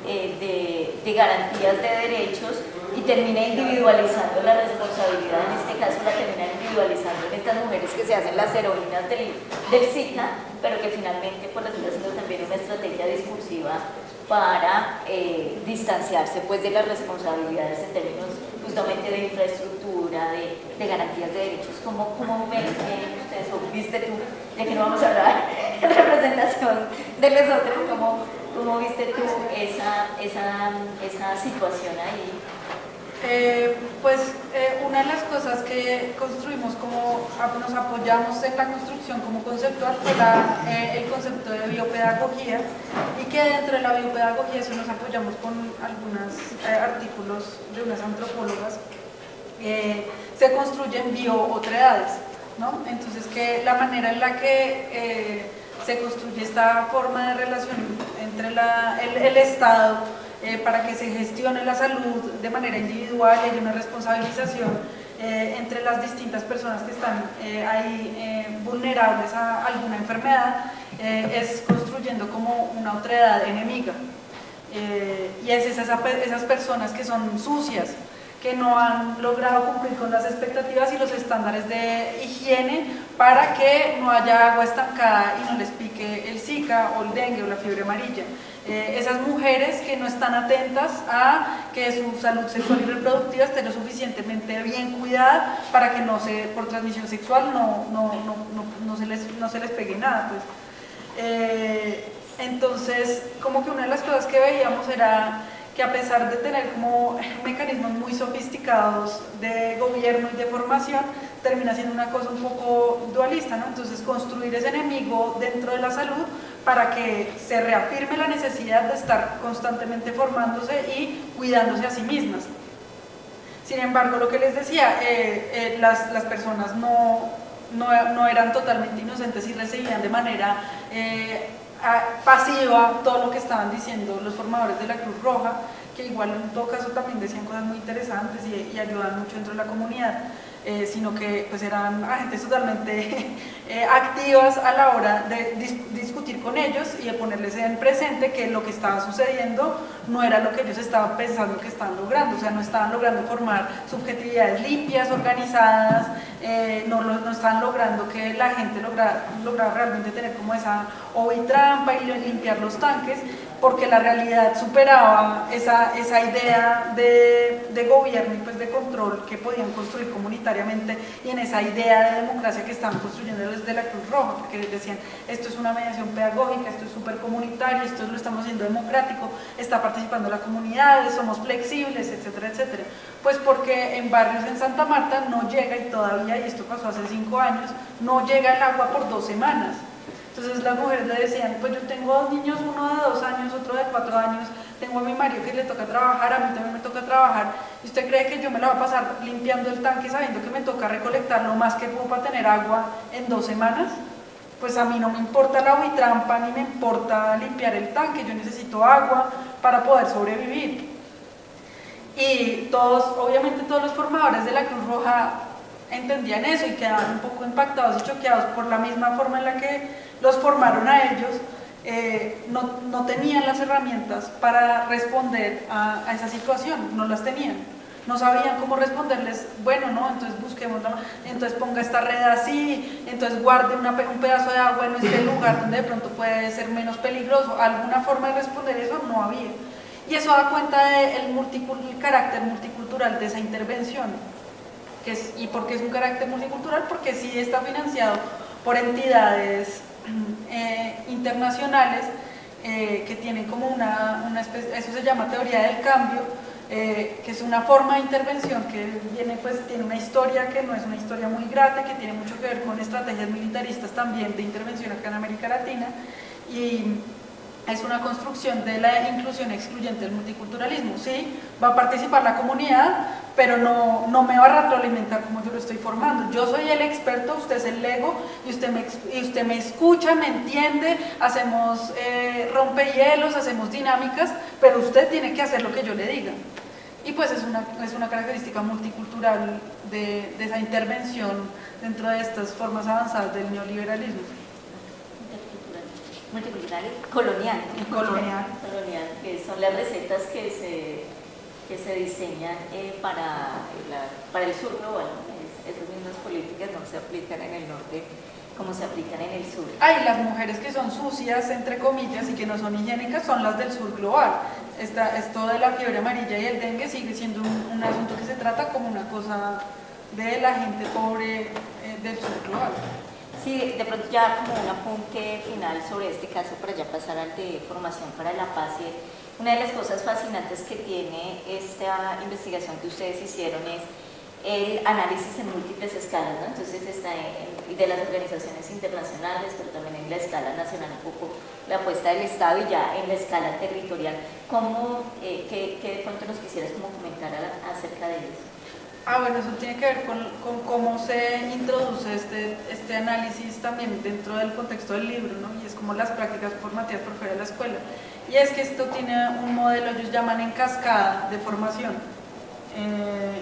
de garantías de derechos y termina individualizando la responsabilidad, en este caso la termina individualizando en estas mujeres que se hacen las heroínas del SICA, pero que finalmente pues resulta siendo también una estrategia discursiva para distanciarse pues de las responsabilidades en términos justamente de infraestructura, de garantías de derechos. ¿Cómo ven ustedes, o viste tú, ya que no vamos a hablar en representación de los otros, cómo viste tú esa situación ahí? Una de las cosas que construimos, como nos apoyamos en la construcción como conceptual, fue el concepto de biopedagogía, y que dentro de la biopedagogía eso nos apoyamos con algunos artículos de unas antropólogas. Se construyen biootredades, ¿no? Entonces, que la manera en la que se construye esta forma de relación entre el Estado para que se gestione la salud de manera individual y hay una responsabilización entre las distintas personas que están ahí vulnerables a alguna enfermedad, es construyendo como una otredad enemiga. Y es esas personas que son sucias, que no han logrado cumplir con las expectativas y los estándares de higiene para que no haya agua estancada y no les pique el Zika o el dengue o la fiebre amarilla. Esas mujeres que no están atentas a que su salud sexual y reproductiva esté lo suficientemente bien cuidada para que por transmisión sexual no se les pegue nada, pues. Entonces, como que una de las cosas que veíamos era que a pesar de tener como mecanismos muy sofisticados de gobierno y de formación, termina siendo una cosa un poco dualista, ¿no? Entonces, construir ese enemigo dentro de la salud para que se reafirme la necesidad de estar constantemente formándose y cuidándose a sí mismas. Sin embargo, lo que les decía, las personas no eran totalmente inocentes y recibían de manera pasiva todo lo que estaban diciendo los formadores de la Cruz Roja, que igual en todo caso también decían cosas muy interesantes y ayudaban mucho dentro de la comunidad, sino que pues eran agentes totalmente activas a la hora de discutir con ellos y de ponerles en presente que lo que estaba sucediendo no era lo que ellos estaban pensando que estaban logrando, o sea, no estaban logrando formar subjetividades limpias, organizadas, no estaban logrando que la gente lograra realmente tener como esa trampa y limpiar los tanques, porque la realidad superaba esa idea de gobierno y pues de control que podían construir comunitariamente, y en esa idea de democracia que estaban construyendo desde la Cruz Roja, porque decían, esto es una mediación pedagógica, esto es súper comunitario, esto lo estamos haciendo democrático, está participando la comunidad, somos flexibles, etcétera, etcétera. Pues porque en barrios en Santa Marta no llega, y todavía, y esto pasó hace 5 años, no llega el agua por 2 semanas. Entonces las mujeres le decían, pues yo tengo 2 niños, uno de 2 años, otro de 4 años, tengo a mi marido que le toca trabajar, a mí también me toca trabajar, ¿y usted cree que yo me la voy a pasar limpiando el tanque sabiendo que me toca recolectar lo más que puedo para tener agua en 2 semanas? Pues a mí no me importa la huitrampa, ni me importa limpiar el tanque, yo necesito agua para poder sobrevivir. Y obviamente todos los formadores de la Cruz Roja entendían eso y quedaban un poco impactados y choqueados por la misma forma en la que los formaron a ellos, no tenían las herramientas para responder a esa situación, no las tenían. No sabían cómo responderles, bueno, no, entonces busquémosla, entonces ponga esta red así, entonces guarde un pedazo de agua en este lugar donde de pronto puede ser menos peligroso. Alguna forma de responder eso no había. Y eso da cuenta del carácter multicultural de esa intervención. ¿Y por qué es un carácter multicultural? Porque sí está financiado por entidades internacionales que tienen como una especie, eso se llama teoría del cambio, que es una forma de intervención que tiene una historia que no es una historia muy grata, que tiene mucho que ver con estrategias militaristas también de intervención acá en América Latina, y es una construcción de la inclusión excluyente del multiculturalismo. Sí, va a participar la comunidad, pero no me va a retroalimentar como yo lo estoy formando. Yo soy el experto, usted es el ego, y usted me escucha, me entiende, hacemos rompehielos, hacemos dinámicas, pero usted tiene que hacer lo que yo le diga. Y pues es una característica multicultural de esa intervención dentro de estas formas avanzadas del neoliberalismo. Multicultural y colonial. Colonial, que son las recetas que se diseñan para el sur global. Esas mismas políticas no se aplican en el norte como se aplican en el sur. Y las mujeres que son sucias, entre comillas, y que no son higiénicas, son las del sur global. Esto de la fiebre amarilla y el dengue sigue siendo un asunto que se trata como una cosa de la gente pobre del sur global. Sí, de pronto ya como un apunte final sobre este caso para ya pasar al de formación para la paz. Una de las cosas fascinantes que tiene esta investigación que ustedes hicieron es el análisis en múltiples escalas, ¿no? Entonces está de las organizaciones internacionales, pero también en la escala nacional, un poco la apuesta del Estado, y ya en la escala territorial. ¿Qué de pronto nos quisieras como comentar acerca de eso? Bueno, eso tiene que ver con cómo se introduce este análisis también dentro del contexto del libro, ¿no? Y es como las prácticas formativas por fuera de la escuela. Y es que esto tiene un modelo, ellos llaman en cascada de formación.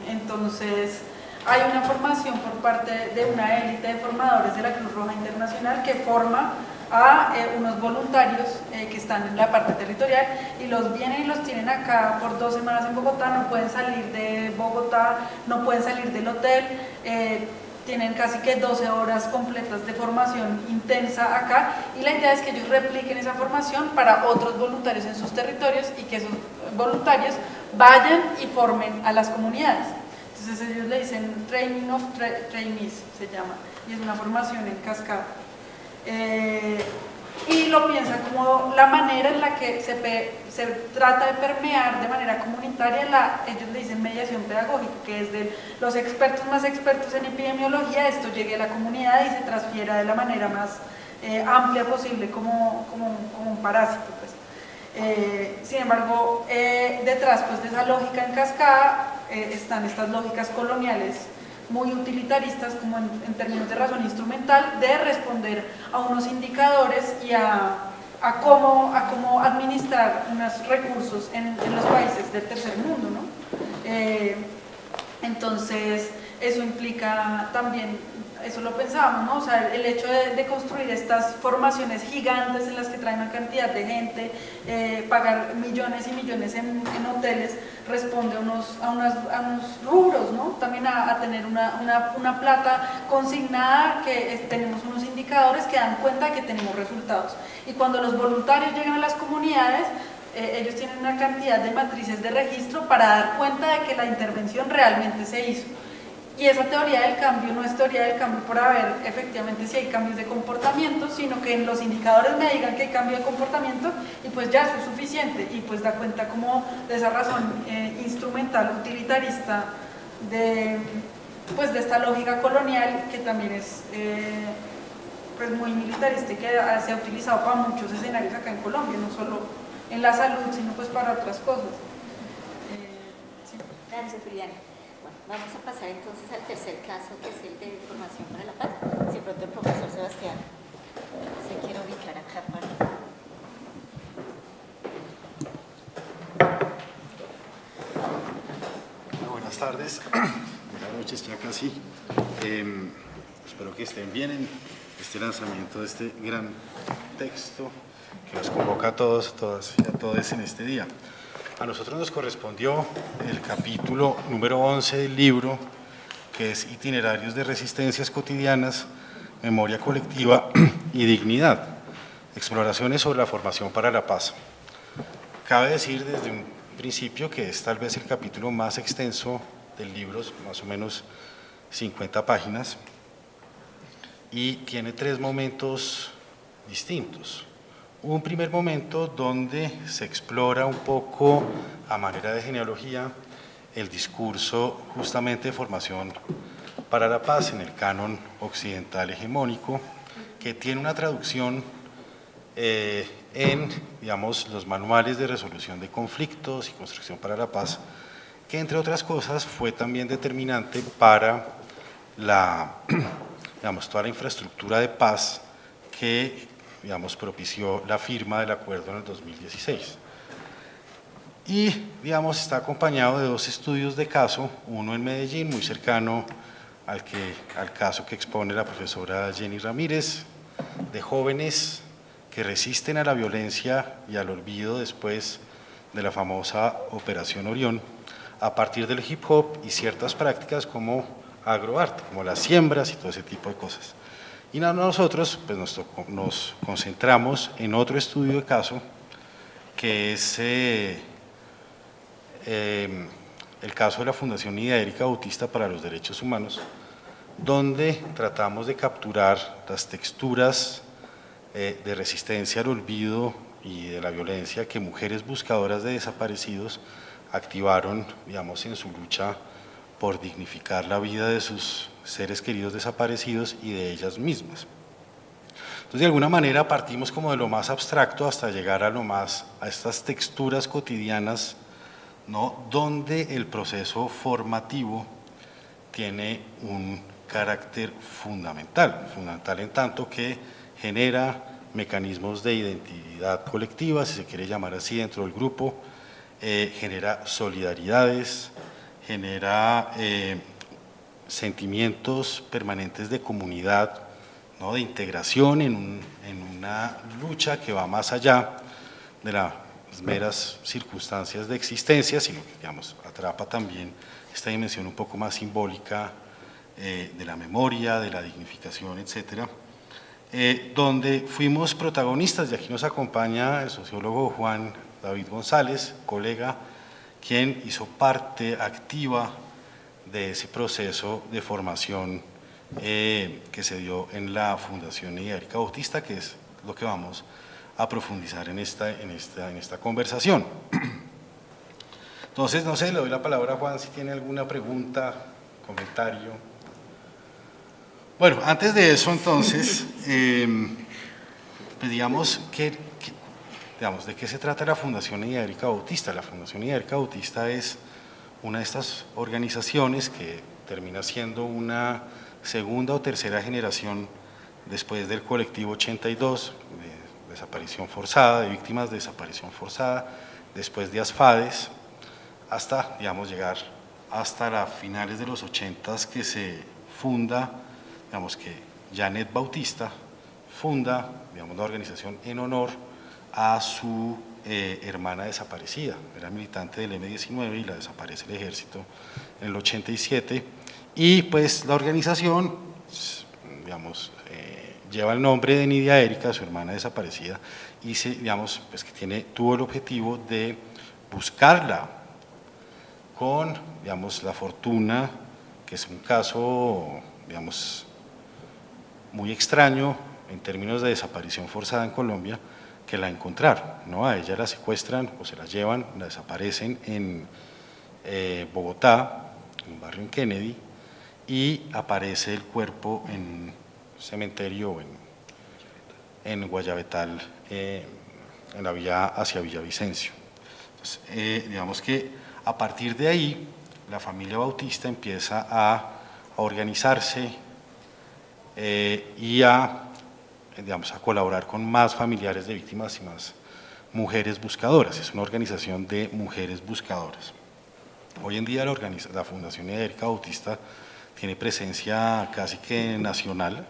Entonces, hay una formación por parte de una élite de formadores de la Cruz Roja Internacional que forma a unos voluntarios que están en la parte territorial, y los vienen y los tienen acá por 2 semanas en Bogotá. No pueden salir de Bogotá, no pueden salir del hotel, tienen casi que 12 horas completas de formación intensa acá, y la idea es que ellos repliquen esa formación para otros voluntarios en sus territorios, y que esos voluntarios vayan y formen a las comunidades. Entonces ellos le dicen Training of Trainees, se llama, y es una formación en cascada. Y lo piensan como la manera en la que se trata de permear de manera comunitaria ellos le dicen mediación pedagógica, que es de los expertos más expertos en epidemiología, esto llegue a la comunidad y se transfiera de la manera más amplia posible como un parásito, pues. Sin embargo, detrás pues, de esa lógica en cascada están estas lógicas coloniales muy utilitaristas, como en términos de razón instrumental, de responder a unos indicadores y a cómo administrar unos recursos en los países del tercer mundo, ¿no? Entonces, eso implica también, eso lo pensábamos, ¿no? O sea, el hecho de construir estas formaciones gigantes en las que traen una cantidad de gente, pagar millones y millones en hoteles, responde a unos rubros, ¿no? También a tener una plata consignada, que tenemos unos indicadores que dan cuenta de que tenemos resultados. Y cuando los voluntarios llegan a las comunidades, ellos tienen una cantidad de matrices de registro para dar cuenta de que la intervención realmente se hizo. Y esa teoría del cambio no es teoría del cambio por ver efectivamente si hay cambios de comportamiento, sino que en los indicadores me digan que hay cambio de comportamiento, y pues ya eso es suficiente, y pues da cuenta como de esa razón instrumental, utilitarista de esta lógica colonial, que también es pues muy militarista y que se ha utilizado para muchos escenarios acá en Colombia, no solo en la salud, sino pues para otras cosas. Sí. Gracias, Juliana. Vamos a pasar entonces al tercer caso, que es el de formación para la paz. Si pronto el profesor Sebastián se quiere ubicar acá para... Buenas tardes, buenas noches ya casi. Espero que estén bien en este lanzamiento de este gran texto que nos convoca a todos, todas y a todos en este día. A nosotros nos correspondió el capítulo número 11 del libro, que es Itinerarios de Resistencias Cotidianas, Memoria Colectiva y Dignidad, exploraciones sobre la formación para la paz. Cabe decir desde un principio que es tal vez el capítulo más extenso del libro, más o menos 50 páginas, y tiene 3 momentos distintos. Un primer momento donde se explora un poco, a manera de genealogía, el discurso justamente de formación para la paz en el canon occidental hegemónico, que tiene una traducción en, digamos, los manuales de resolución de conflictos y construcción para la paz, que entre otras cosas fue también determinante para digamos, toda la infraestructura de paz que, digamos, propició la firma del acuerdo en el 2016. Y, digamos, está acompañado de 2 estudios de caso, uno en Medellín, muy cercano al caso que expone la profesora Jenny Ramírez, de jóvenes que resisten a la violencia y al olvido después de la famosa Operación Orión, a partir del hip hop y ciertas prácticas como agroarte, como las siembras y todo ese tipo de cosas. Y nosotros pues, nos concentramos en otro estudio de caso, que es el caso de la Fundación Nidia Erika Bautista para los Derechos Humanos, donde tratamos de capturar las texturas de resistencia al olvido y de la violencia que mujeres buscadoras de desaparecidos activaron, digamos, en su lucha por dignificar la vida de sus seres queridos desaparecidos y de ellas mismas. Entonces, de alguna manera partimos como de lo más abstracto hasta llegar a estas texturas cotidianas, ¿no?, donde el proceso formativo tiene un carácter fundamental en tanto que genera mecanismos de identidad colectiva, si se quiere llamar así, dentro del grupo, genera solidaridades, genera sentimientos permanentes de comunidad, ¿no?, de integración en una lucha que va más allá de las meras circunstancias de existencia, sino que, digamos, atrapa también esta dimensión un poco más simbólica de la memoria, de la dignificación, etcétera, donde fuimos protagonistas, y aquí nos acompaña el sociólogo Juan David González, colega, quien hizo parte activa de ese proceso de formación que se dio en la Fundación Nidia Erika Bautista, que es lo que vamos a profundizar en esta conversación. Entonces, no sé, le doy la palabra a Juan si tiene alguna pregunta, comentario. Bueno, antes de eso, entonces, pues digamos, ¿de qué se trata la Fundación Nidia Erika Bautista? La Fundación Nidia Erika Bautista es una de estas organizaciones que termina siendo una segunda o tercera generación después del colectivo 82, de desaparición forzada, de víctimas de desaparición forzada, después de ASFADES, hasta, digamos, llegar hasta las finales de los 80s, que se funda, digamos, que Janet Bautista funda, digamos, la organización en honor a su hermana desaparecida. Era militante del M-19 y la desaparece el ejército en el 87, y pues la organización, digamos, lleva el nombre de Nidia Erika, su hermana desaparecida, y digamos, pues que tuvo el objetivo de buscarla con, digamos, la fortuna, que es un caso, digamos, muy extraño en términos de desaparición forzada en Colombia, que la encontraron, ¿no? A ella la secuestran o se la llevan, la desaparecen en Bogotá, en un barrio en Kennedy, y aparece el cuerpo en un cementerio en Guayabetal, en la vía hacia Villavicencio. Entonces, digamos que a partir de ahí la familia Bautista empieza a organizarse y digamos, a colaborar con más familiares de víctimas y más mujeres buscadoras. Es una organización de mujeres buscadoras. Hoy en día la Fundación Nidia Erika Bautista tiene presencia casi que nacional,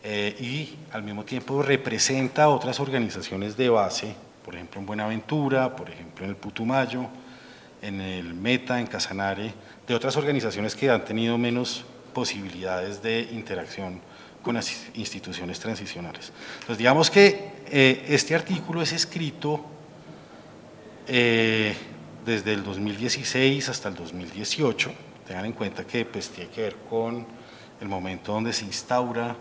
y al mismo tiempo representa a otras organizaciones de base, por ejemplo en Buenaventura, por ejemplo en el Putumayo, en el Meta, en Casanare, de otras organizaciones que han tenido menos posibilidades de interacción con las instituciones transicionales. Entonces, digamos que este artículo es escrito desde el 2016 hasta el 2018. Tengan en cuenta que pues, tiene que ver con el momento donde se instaura,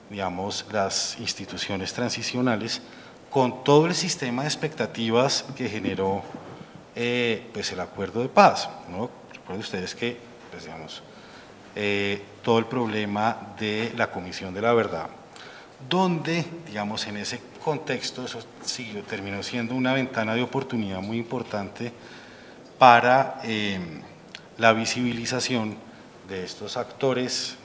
digamos, las instituciones transicionales, con todo el sistema de expectativas que generó pues el acuerdo de paz, ¿no? Recuerden ustedes que, pues, digamos, todo el problema de la Comisión de la Verdad, donde, digamos, en ese contexto eso terminó siendo una ventana de oportunidad muy importante para la visibilización de estos actores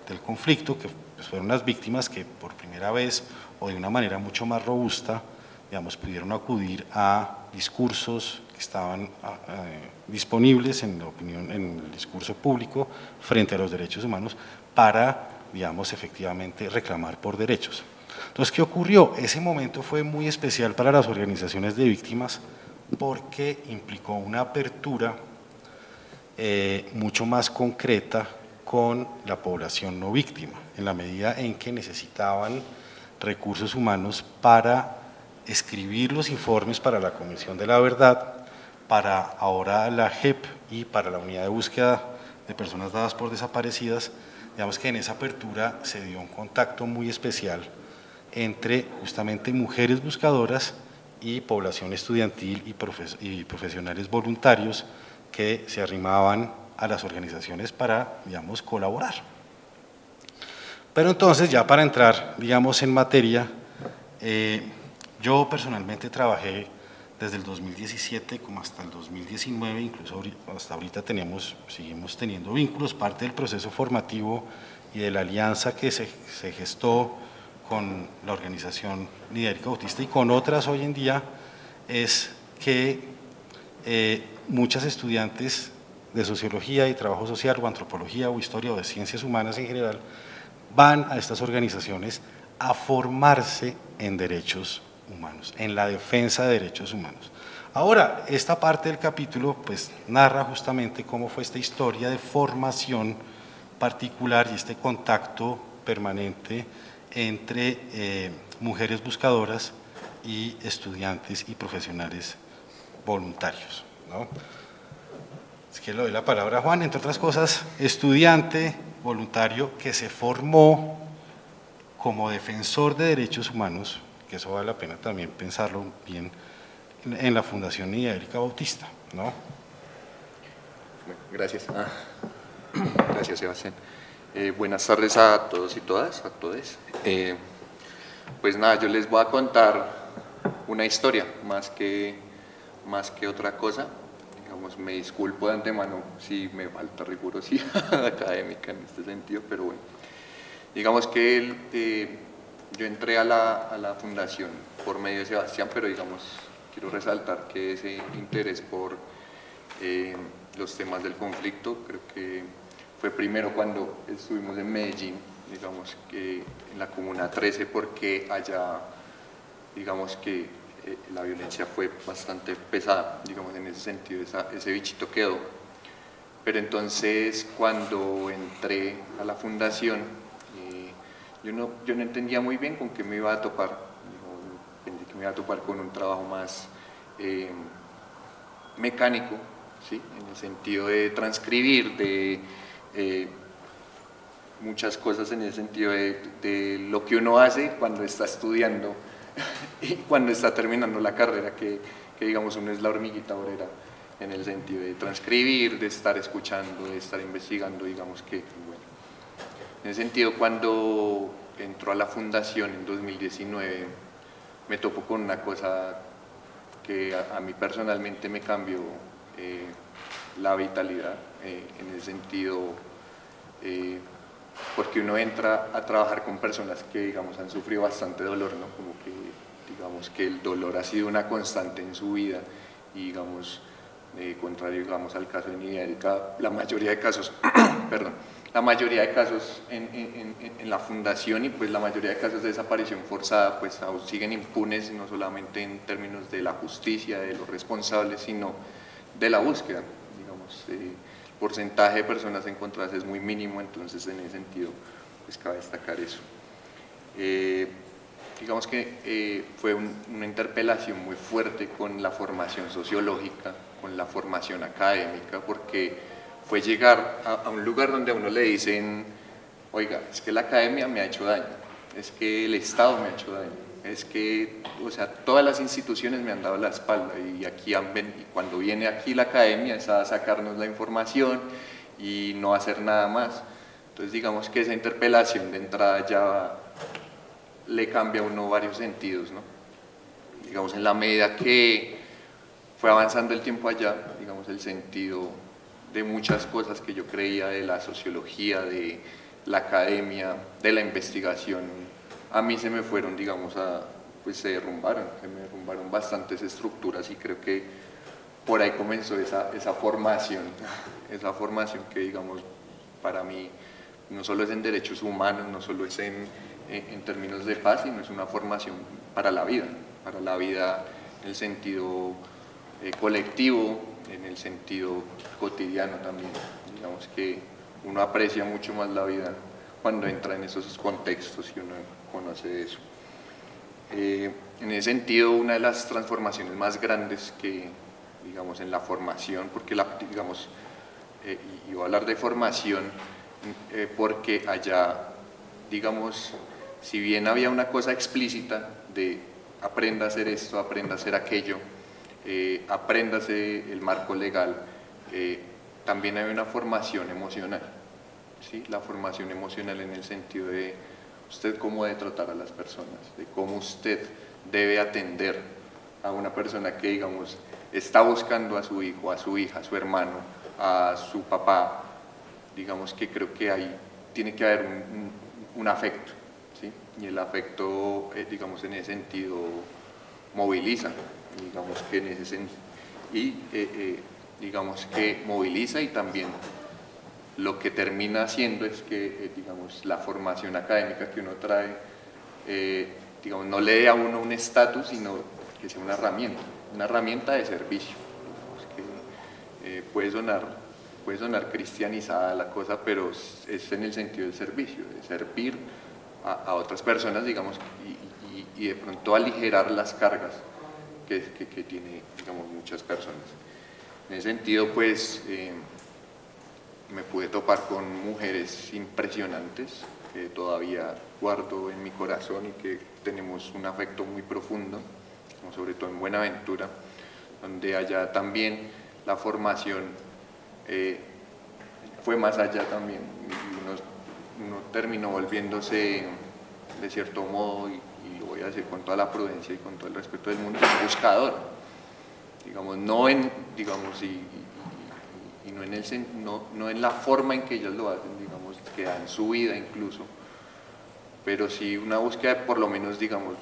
del conflicto, que pues, fueron las víctimas que por primera vez o de una manera mucho más robusta, digamos, pudieron acudir a discursos que estaban disponibles en la opinión, en el discurso público frente a los derechos humanos para, digamos, efectivamente reclamar por derechos. Entonces, ¿qué ocurrió? Ese momento fue muy especial para las organizaciones de víctimas porque implicó una apertura mucho más concreta con la población no víctima, en la medida en que necesitaban recursos humanos para escribir los informes para la Comisión de la Verdad, para ahora la JEP y para la Unidad de Búsqueda de Personas Dadas por Desaparecidas. Digamos que en esa apertura se dio un contacto muy especial entre justamente mujeres buscadoras y población estudiantil y profesionales voluntarios que se arrimaban a las organizaciones para, digamos, colaborar. Pero entonces, ya para entrar, digamos, en materia, yo personalmente trabajé desde el 2017 como hasta el 2019, incluso hasta ahorita seguimos teniendo vínculos. Parte del proceso formativo y de la alianza que se gestó con la organización Lidia Erika Bautista y con otras hoy en día es que muchas estudiantes de sociología y trabajo social o antropología o historia o de ciencias humanas en general van a estas organizaciones a formarse en derechos humanos, en la defensa de derechos humanos. Ahora, esta parte del capítulo pues narra justamente cómo fue esta historia de formación particular y este contacto permanente entre mujeres buscadoras y estudiantes y profesionales voluntarios, ¿no? Es que le doy la palabra a Juan, entre otras cosas, estudiante voluntario que se formó como defensor de derechos humanos, que eso vale la pena también pensarlo bien, en la Fundación Lidia Erika Bautista, ¿no? Gracias. Gracias, Sebastián. Buenas tardes a todos y todas, a todes. Pues nada, yo les voy a contar una historia, más que otra cosa. Digamos, me disculpo de antemano si me falta rigurosidad académica en este sentido, pero bueno. Digamos que yo entré a la fundación por medio de Sebastián, pero digamos, quiero resaltar que ese interés por los temas del conflicto, creo que fue primero cuando estuvimos en Medellín, digamos que en la Comuna 13, porque allá, digamos que la violencia fue bastante pesada, digamos, en ese sentido, ese bichito quedó. Pero entonces, cuando entré a la fundación, yo no entendía muy bien con qué me iba a topar. Pensé que me iba a topar con un trabajo más mecánico, ¿sí? En el sentido de transcribir, de muchas cosas en el sentido de lo que uno hace cuando está estudiando y cuando está terminando la carrera, que digamos uno es la hormiguita obrera en el sentido de transcribir, de estar escuchando, de estar investigando, digamos que, bueno. En ese sentido, cuando entró a la fundación en 2019, me topo con una cosa que a mí personalmente me cambió la vitalidad, en el sentido, porque uno entra a trabajar con personas que, digamos, han sufrido bastante dolor, ¿no? Como que, digamos, que el dolor ha sido una constante en su vida y, digamos, contrario, digamos, al caso de Lidia Erika, la mayoría de casos, perdón, la mayoría de casos en la fundación y pues la mayoría de casos de desaparición forzada pues aún siguen impunes, no solamente en términos de la justicia, de los responsables, sino de la búsqueda. Digamos, el porcentaje de personas encontradas es muy mínimo, entonces en ese sentido pues cabe destacar eso. Digamos que fue una interpelación muy fuerte con la formación sociológica, con la formación académica, porque fue llegar a un lugar donde a uno le dicen, oiga, es que la academia me ha hecho daño, es que el Estado me ha hecho daño, es que, o sea, todas las instituciones me han dado la espalda y aquí y cuando viene aquí la academia es a sacarnos la información y no hacer nada más. Entonces digamos que esa interpelación de entrada ya le cambia a uno varios sentidos, ¿no? Digamos, en la medida que fue avanzando el tiempo allá, digamos, el sentido de muchas cosas que yo creía de la sociología, de la academia, de la investigación, a mí se me fueron, digamos, pues se me derrumbaron bastantes estructuras y creo que por ahí comenzó esa formación que, digamos, para mí no solo es en derechos humanos, no solo es en términos de paz, sino es una formación para la vida en el sentido colectivo, en el sentido cotidiano también. Digamos que uno aprecia mucho más la vida cuando entra en esos contextos y uno conoce eso. En ese sentido, una de las transformaciones más grandes que, digamos, en la formación, porque digamos, y voy a hablar de formación, porque allá, digamos, si bien había una cosa explícita de aprenda a hacer esto, aprenda a hacer aquello, apréndase el marco legal, también hay una formación emocional, ¿sí? La formación emocional en el sentido de usted cómo debe tratar a las personas, de cómo usted debe atender a una persona que, digamos, está buscando a su hijo, a su hija, a su hermano, a su papá. Digamos que creo que ahí tiene que haber un afecto, ¿sí? Y el afecto, digamos, en ese sentido moviliza, digamos que en ese sentido, y digamos que moviliza, y también lo que termina haciendo es que, digamos, la formación académica que uno trae, digamos, no le dé a uno un estatus, sino que sea una herramienta de servicio. Digamos que puede sonar cristianizada la cosa, pero es en el sentido del servicio, de servir a otras personas, digamos, y de pronto aligerar las cargas que tiene, digamos, muchas personas. En ese sentido, pues, me pude topar con mujeres impresionantes que todavía guardo en mi corazón y que tenemos un afecto muy profundo, como sobre todo en Buenaventura, donde allá también la formación fue más allá también. Uno terminó volviéndose, de cierto modo, y lo voy a decir con toda la prudencia y con todo el respeto del mundo, un buscador. Digamos, no en, digamos, y no en la forma en que ellas lo hacen, digamos, que dan su vida incluso, pero sí una búsqueda de, por lo menos, digamos,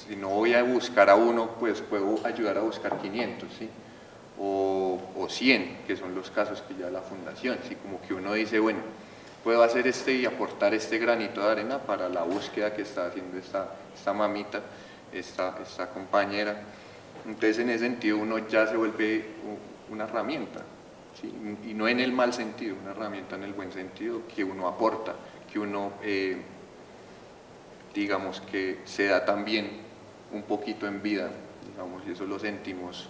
si no voy a buscar a uno, pues puedo ayudar a buscar 500, ¿sí? O 100, que son los casos que ya la fundación, ¿sí? Como que uno dice, bueno, puedo hacer y aportar este granito de arena para la búsqueda que está haciendo esta mamita, esta compañera. Entonces, en ese sentido, uno ya se vuelve una herramienta, ¿sí? Y no en el mal sentido, una herramienta en el buen sentido, que uno aporta, que uno, digamos, que se da también un poquito en vida, digamos, y eso lo sentimos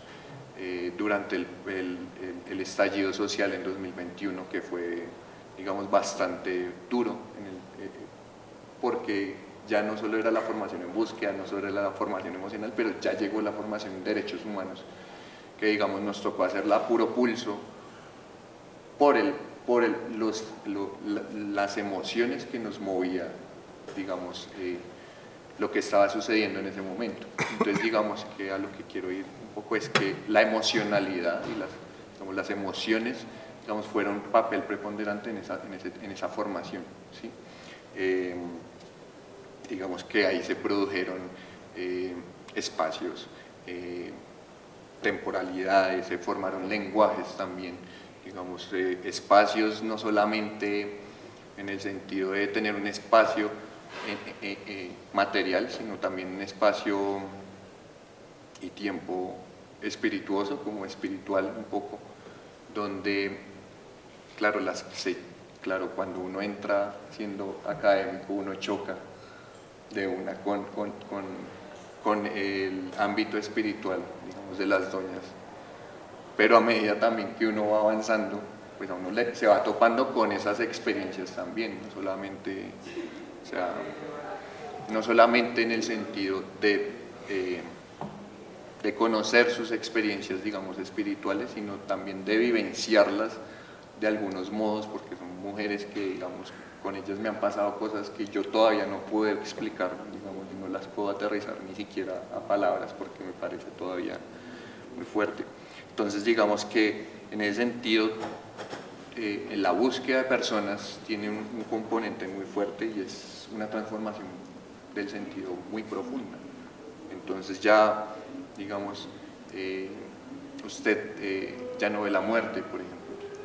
durante el estallido social en 2021, que fue, digamos, bastante duro, porque ya no solo era la formación en búsqueda, no solo era la formación emocional, pero ya llegó la formación en derechos humanos, que, digamos, nos tocó hacerla a puro pulso por las emociones que nos movía, digamos, lo que estaba sucediendo en ese momento. Entonces, digamos que a lo que quiero ir un poco es que la emocionalidad y las emociones, digamos, fueron papel preponderante en esa formación, ¿sí? Digamos que ahí se produjeron espacios, temporalidades, se formaron lenguajes también, digamos, espacios no solamente en el sentido de tener un espacio material, sino también un espacio y tiempo espirituoso, como espiritual un poco, donde, claro, claro, cuando uno entra siendo académico, uno choca de una con el ámbito espiritual, digamos, de las doñas. Pero a medida también que uno va avanzando, pues a uno se va topando con esas experiencias también, no solamente, o sea, no solamente en el sentido de conocer sus experiencias, digamos, espirituales, sino también de vivenciarlas de algunos modos, porque son mujeres que, digamos, con ellas me han pasado cosas que yo todavía no pude explicar, digamos, y no las puedo aterrizar ni siquiera a palabras, porque me parece todavía muy fuerte. Entonces, digamos que en ese sentido, en la búsqueda de personas tiene un componente muy fuerte y es una transformación del sentido muy profunda. Entonces ya, digamos, usted ya no ve la muerte, por ejemplo,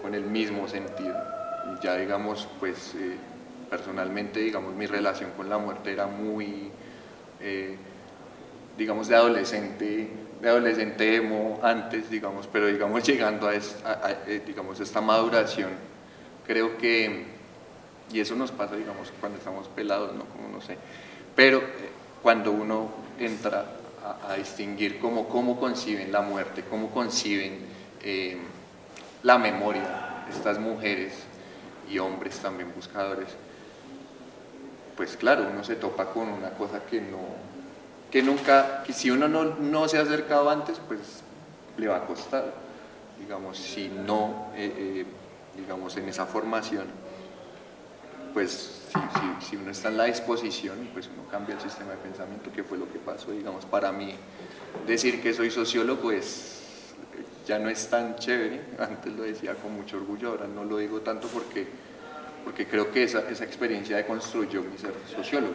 con el mismo sentido. Y ya, digamos, pues personalmente, digamos, mi relación con la muerte era muy, digamos, de adolescente emo antes, digamos, pero digamos llegando a digamos, esta maduración, creo que, y eso nos pasa, digamos, cuando estamos pelados, ¿no? Como no sé, pero cuando uno entra a distinguir cómo conciben la muerte, cómo conciben la memoria, estas mujeres y hombres también buscadores, pues claro, uno se topa con una cosa que si uno no se ha acercado antes, pues le va a costar, digamos, si no, digamos, en esa formación, pues si uno está en la disposición, pues uno cambia el sistema de pensamiento, que fue lo que pasó, digamos, para mí, decir que soy sociólogo, pues ya no es tan chévere, antes lo decía con mucho orgullo, ahora no lo digo tanto porque creo que esa experiencia deconstruyó mi ser sociólogo,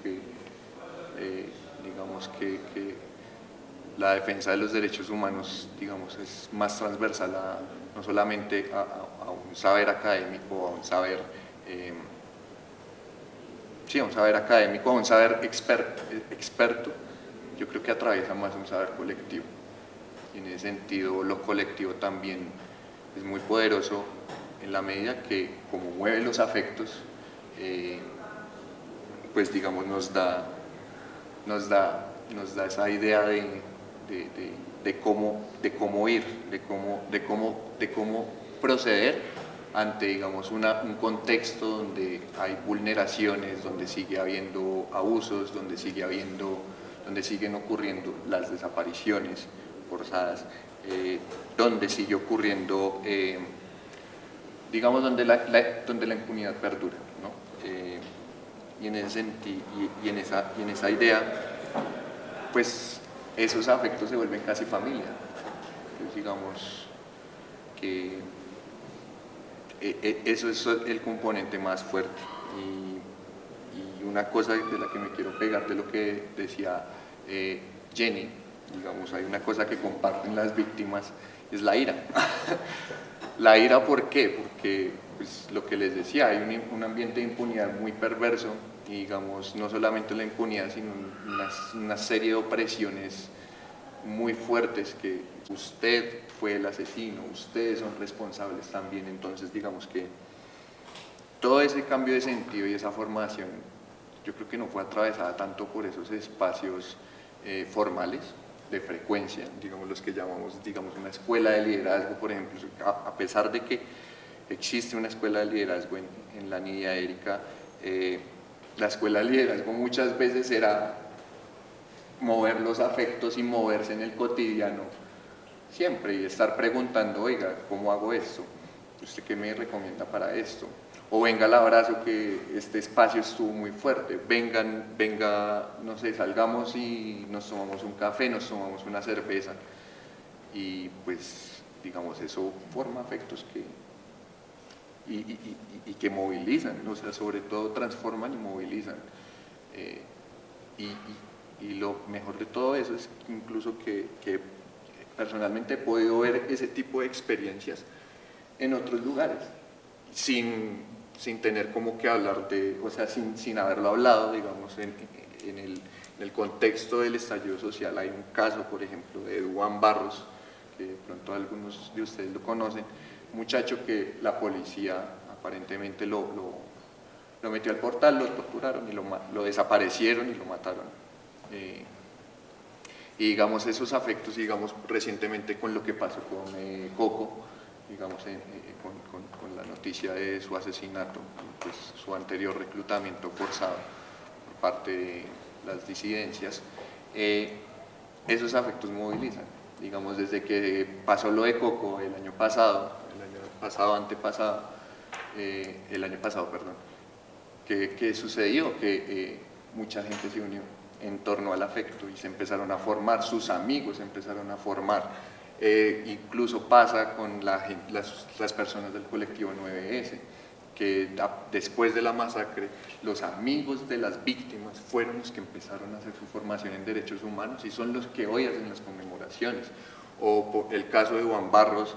que, digamos que la defensa de los derechos humanos, digamos, es más transversal no solamente a un saber académico, a un saber, a un saber académico, a un saber experto, yo creo que atraviesa más un saber colectivo. Y en ese sentido, lo colectivo también es muy poderoso en la medida que, como mueve los afectos, pues digamos nos da esa idea de cómo ir, de cómo proceder ante, digamos, un contexto donde hay vulneraciones, donde sigue habiendo abusos, donde siguen ocurriendo las desapariciones forzadas, donde sigue ocurriendo, digamos, donde la impunidad perdura, ¿no? Y en ese sentido, y en esa idea, pues esos afectos se vuelven casi familia. Entonces, digamos que eso es el componente más fuerte. Y una cosa de la que me quiero pegar de lo que decía Jenny, digamos, hay una cosa que comparten las víctimas, es la ira. La ira, ¿por qué? Porque, pues, lo que les decía, hay un ambiente de impunidad muy perverso, y digamos, no solamente la impunidad, sino una serie de opresiones muy fuertes, que usted fue el asesino, ustedes son responsables también. Entonces, digamos que todo ese cambio de sentido y esa formación, yo creo que no fue atravesada tanto por esos espacios formales, de frecuencia, digamos, los que llamamos, digamos, una escuela de liderazgo, por ejemplo. A pesar de que existe una escuela de liderazgo en la Niña Erika, la escuela de liderazgo muchas veces era mover los afectos y moverse en el cotidiano siempre, y estar preguntando, oiga, ¿cómo hago esto? ¿Usted qué me recomienda para esto? O venga al abrazo, que este espacio estuvo muy fuerte, venga, no sé, salgamos y nos tomamos un café, nos tomamos una cerveza, y pues, digamos, eso forma afectos que movilizan, o sea, sobre todo transforman y movilizan. Y lo mejor de todo eso es incluso que personalmente he podido ver ese tipo de experiencias en otros lugares, sin sin tener como que hablar de, o sea, sin haberlo hablado, digamos, en el contexto del estallido social. Hay un caso, por ejemplo, de Juan Barros, que de pronto algunos de ustedes lo conocen, un muchacho que la policía aparentemente lo metió al portal, lo torturaron y lo desaparecieron y lo mataron. Y digamos esos afectos, digamos recientemente con lo que pasó con Coco, digamos con la noticia de su asesinato, pues su anterior reclutamiento forzado por parte de las disidencias, esos afectos movilizan. Digamos desde que pasó lo de Coco el año pasado, antepasado, el año pasado, perdón, que sucedió que mucha gente se unió en torno al afecto y se empezaron a formar, sus amigos se empezaron a formar. Incluso pasa con las personas del colectivo 9S, que después de la masacre, los amigos de las víctimas fueron los que empezaron a hacer su formación en derechos humanos y son los que hoy hacen las conmemoraciones. O por el caso de Juan Barros,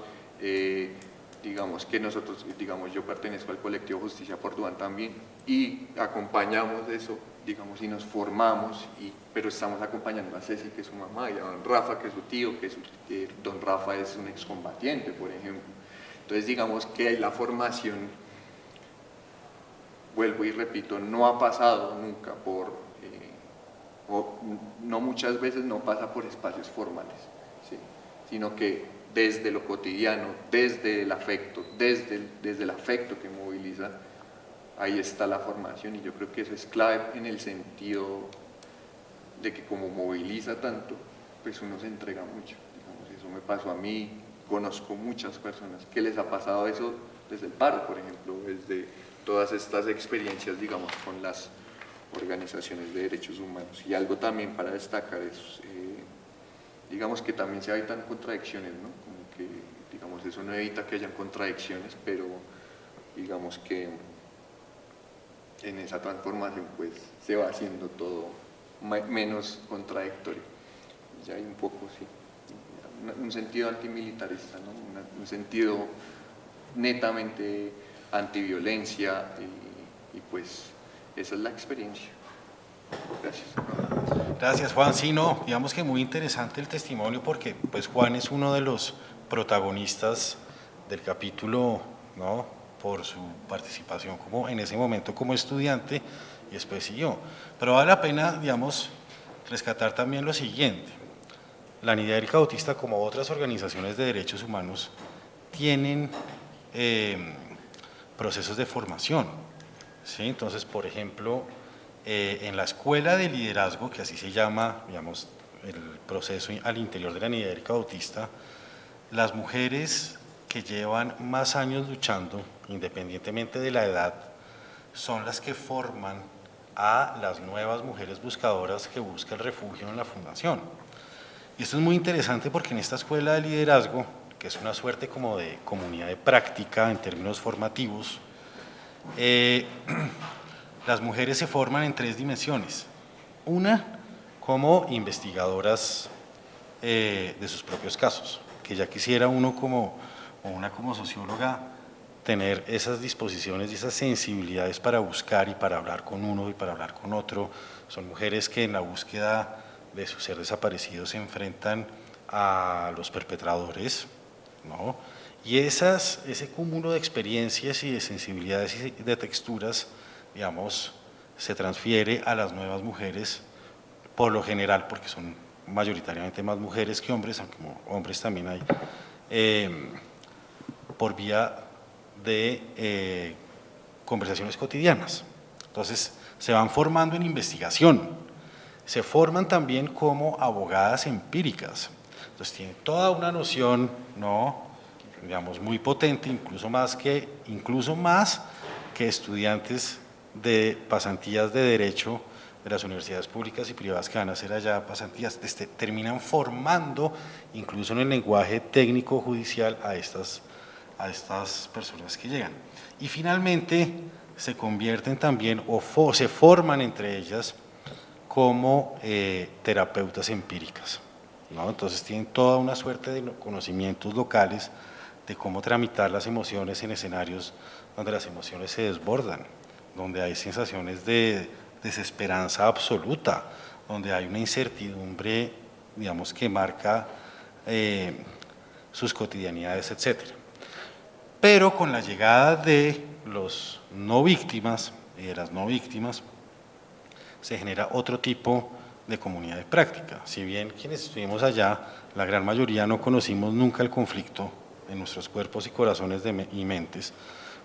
digamos que nosotros, digamos yo pertenezco al colectivo Justicia por Duan también y acompañamos eso, digamos, y nos formamos, pero estamos acompañando a Ceci, que es su mamá, y a don Rafa, que es su tío, que don Rafa es un excombatiente, por ejemplo. Entonces, digamos que la formación, vuelvo y repito, no ha pasado nunca no muchas veces no pasa por espacios formales, ¿sí? Sino que desde lo cotidiano, desde el afecto, desde el afecto que moviliza, ahí está la formación y yo creo que eso es clave en el sentido de que como moviliza tanto, pues uno se entrega mucho. Digamos, eso me pasó a mí, conozco muchas personas que les ha pasado eso desde el paro, por ejemplo, desde todas estas experiencias, digamos, con las organizaciones de derechos humanos. Y algo también para destacar es, digamos que también se evitan contradicciones, ¿no? Como que, digamos, eso no evita que hayan contradicciones, pero digamos que en esa transformación pues se va haciendo todo menos contradictorio. Ya hay un poco, sí, un sentido antimilitarista, ¿no? Un sentido netamente antiviolencia y pues esa es la experiencia. Gracias. Gracias, Juan. Sí, no, digamos que muy interesante el testimonio porque pues Juan es uno de los protagonistas del capítulo, ¿no?, por su participación como en ese momento como estudiante y después siguió. Pero vale la pena, digamos, rescatar también lo siguiente. La Unidad Erika Bautista, como otras organizaciones de derechos humanos, tienen procesos de formación, ¿sí? Entonces, por ejemplo, en la Escuela de Liderazgo, que así se llama, digamos, el proceso al interior de la Unidad Erika Bautista, las mujeres que llevan más años luchando, independientemente de la edad, son las que forman a las nuevas mujeres buscadoras que buscan refugio en la fundación. Y esto es muy interesante porque en esta escuela de liderazgo, que es una suerte como de comunidad de práctica en términos formativos, las mujeres se forman en 3 dimensiones. Una, como investigadoras de sus propios casos, que ya quisiera uno como socióloga tener esas disposiciones y esas sensibilidades para buscar y para hablar con uno y para hablar con otro. Son mujeres que en la búsqueda de su ser desaparecido se enfrentan a los perpetradores, ¿no? Y ese cúmulo de experiencias y de sensibilidades y de texturas, digamos, se transfiere a las nuevas mujeres, por lo general, porque son mayoritariamente más mujeres que hombres, aunque como hombres también hay, por vía de conversaciones cotidianas. Entonces, se van formando en investigación, se forman también como abogadas empíricas. Entonces, tienen toda una noción, ¿no?, digamos, muy potente, incluso más que estudiantes de pasantías de derecho de las universidades públicas y privadas que van a hacer allá pasantías, terminan formando incluso en el lenguaje técnico judicial a estas personas que llegan. Y finalmente se convierten también o se forman entre ellas como terapeutas empíricas, ¿no? Entonces tienen toda una suerte de conocimientos locales de cómo tramitar las emociones en escenarios donde las emociones se desbordan, donde hay sensaciones de desesperanza absoluta, donde hay una incertidumbre, digamos, que marca sus cotidianidades, etc. Pero con la llegada de los no víctimas y de las no víctimas, se genera otro tipo de comunidad de práctica. Si bien quienes estuvimos allá, la gran mayoría no conocimos nunca el conflicto en nuestros cuerpos y corazones y mentes,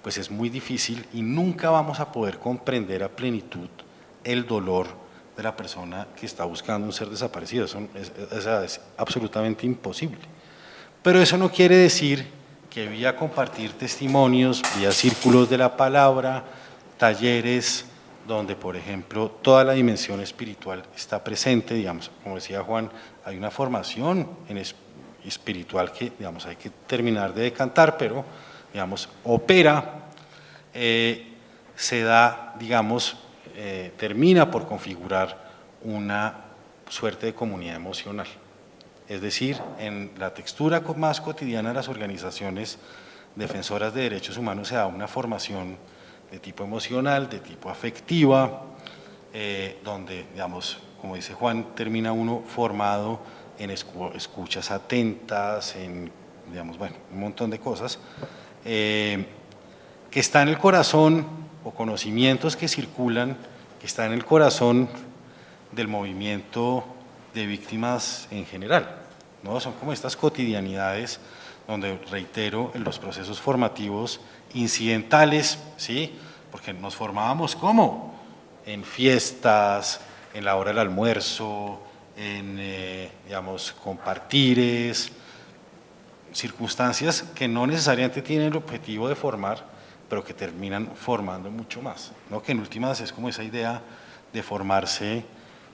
pues es muy difícil y nunca vamos a poder comprender a plenitud el dolor de la persona que está buscando un ser desaparecido. Eso es absolutamente imposible. Pero eso no quiere decir que vía compartir testimonios, vía círculos de la palabra, talleres donde, por ejemplo, toda la dimensión espiritual está presente, digamos, como decía Juan, hay una formación espiritual que, digamos, hay que terminar de decantar, pero, digamos, opera, se da, digamos, termina por configurar una suerte de comunidad emocional. Es decir, en la textura más cotidiana de las organizaciones defensoras de derechos humanos se da una formación de tipo emocional, de tipo afectiva, donde, digamos, como dice Juan, termina uno formado en escuchas atentas, en, digamos, bueno, un montón de cosas, que está en el corazón, o conocimientos que circulan, que está en el corazón del movimiento de víctimas en general, ¿no? Son como estas cotidianidades donde, reitero, en los procesos formativos incidentales, ¿sí? Porque nos formábamos ¿cómo? En fiestas, en la hora del almuerzo, en, digamos, compartires, circunstancias que no necesariamente tienen el objetivo de formar, pero que terminan formando mucho más, ¿no? Que en últimas es como esa idea de formarse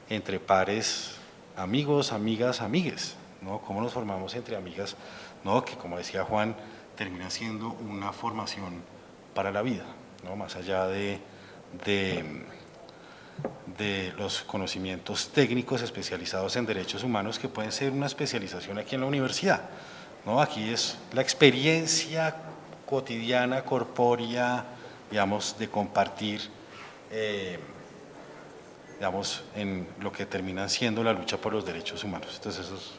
entre pares, amigos, amigas, amigues, ¿no? Cómo nos formamos entre amigas, ¿no? Que, como decía Juan, termina siendo una formación para la vida, ¿no? Más allá de los conocimientos técnicos especializados en derechos humanos, que pueden ser una especialización aquí en la universidad, ¿no? Aquí es la experiencia cotidiana, corpórea, digamos, de compartir, digamos, en lo que termina siendo la lucha por los derechos humanos. Entonces, eso es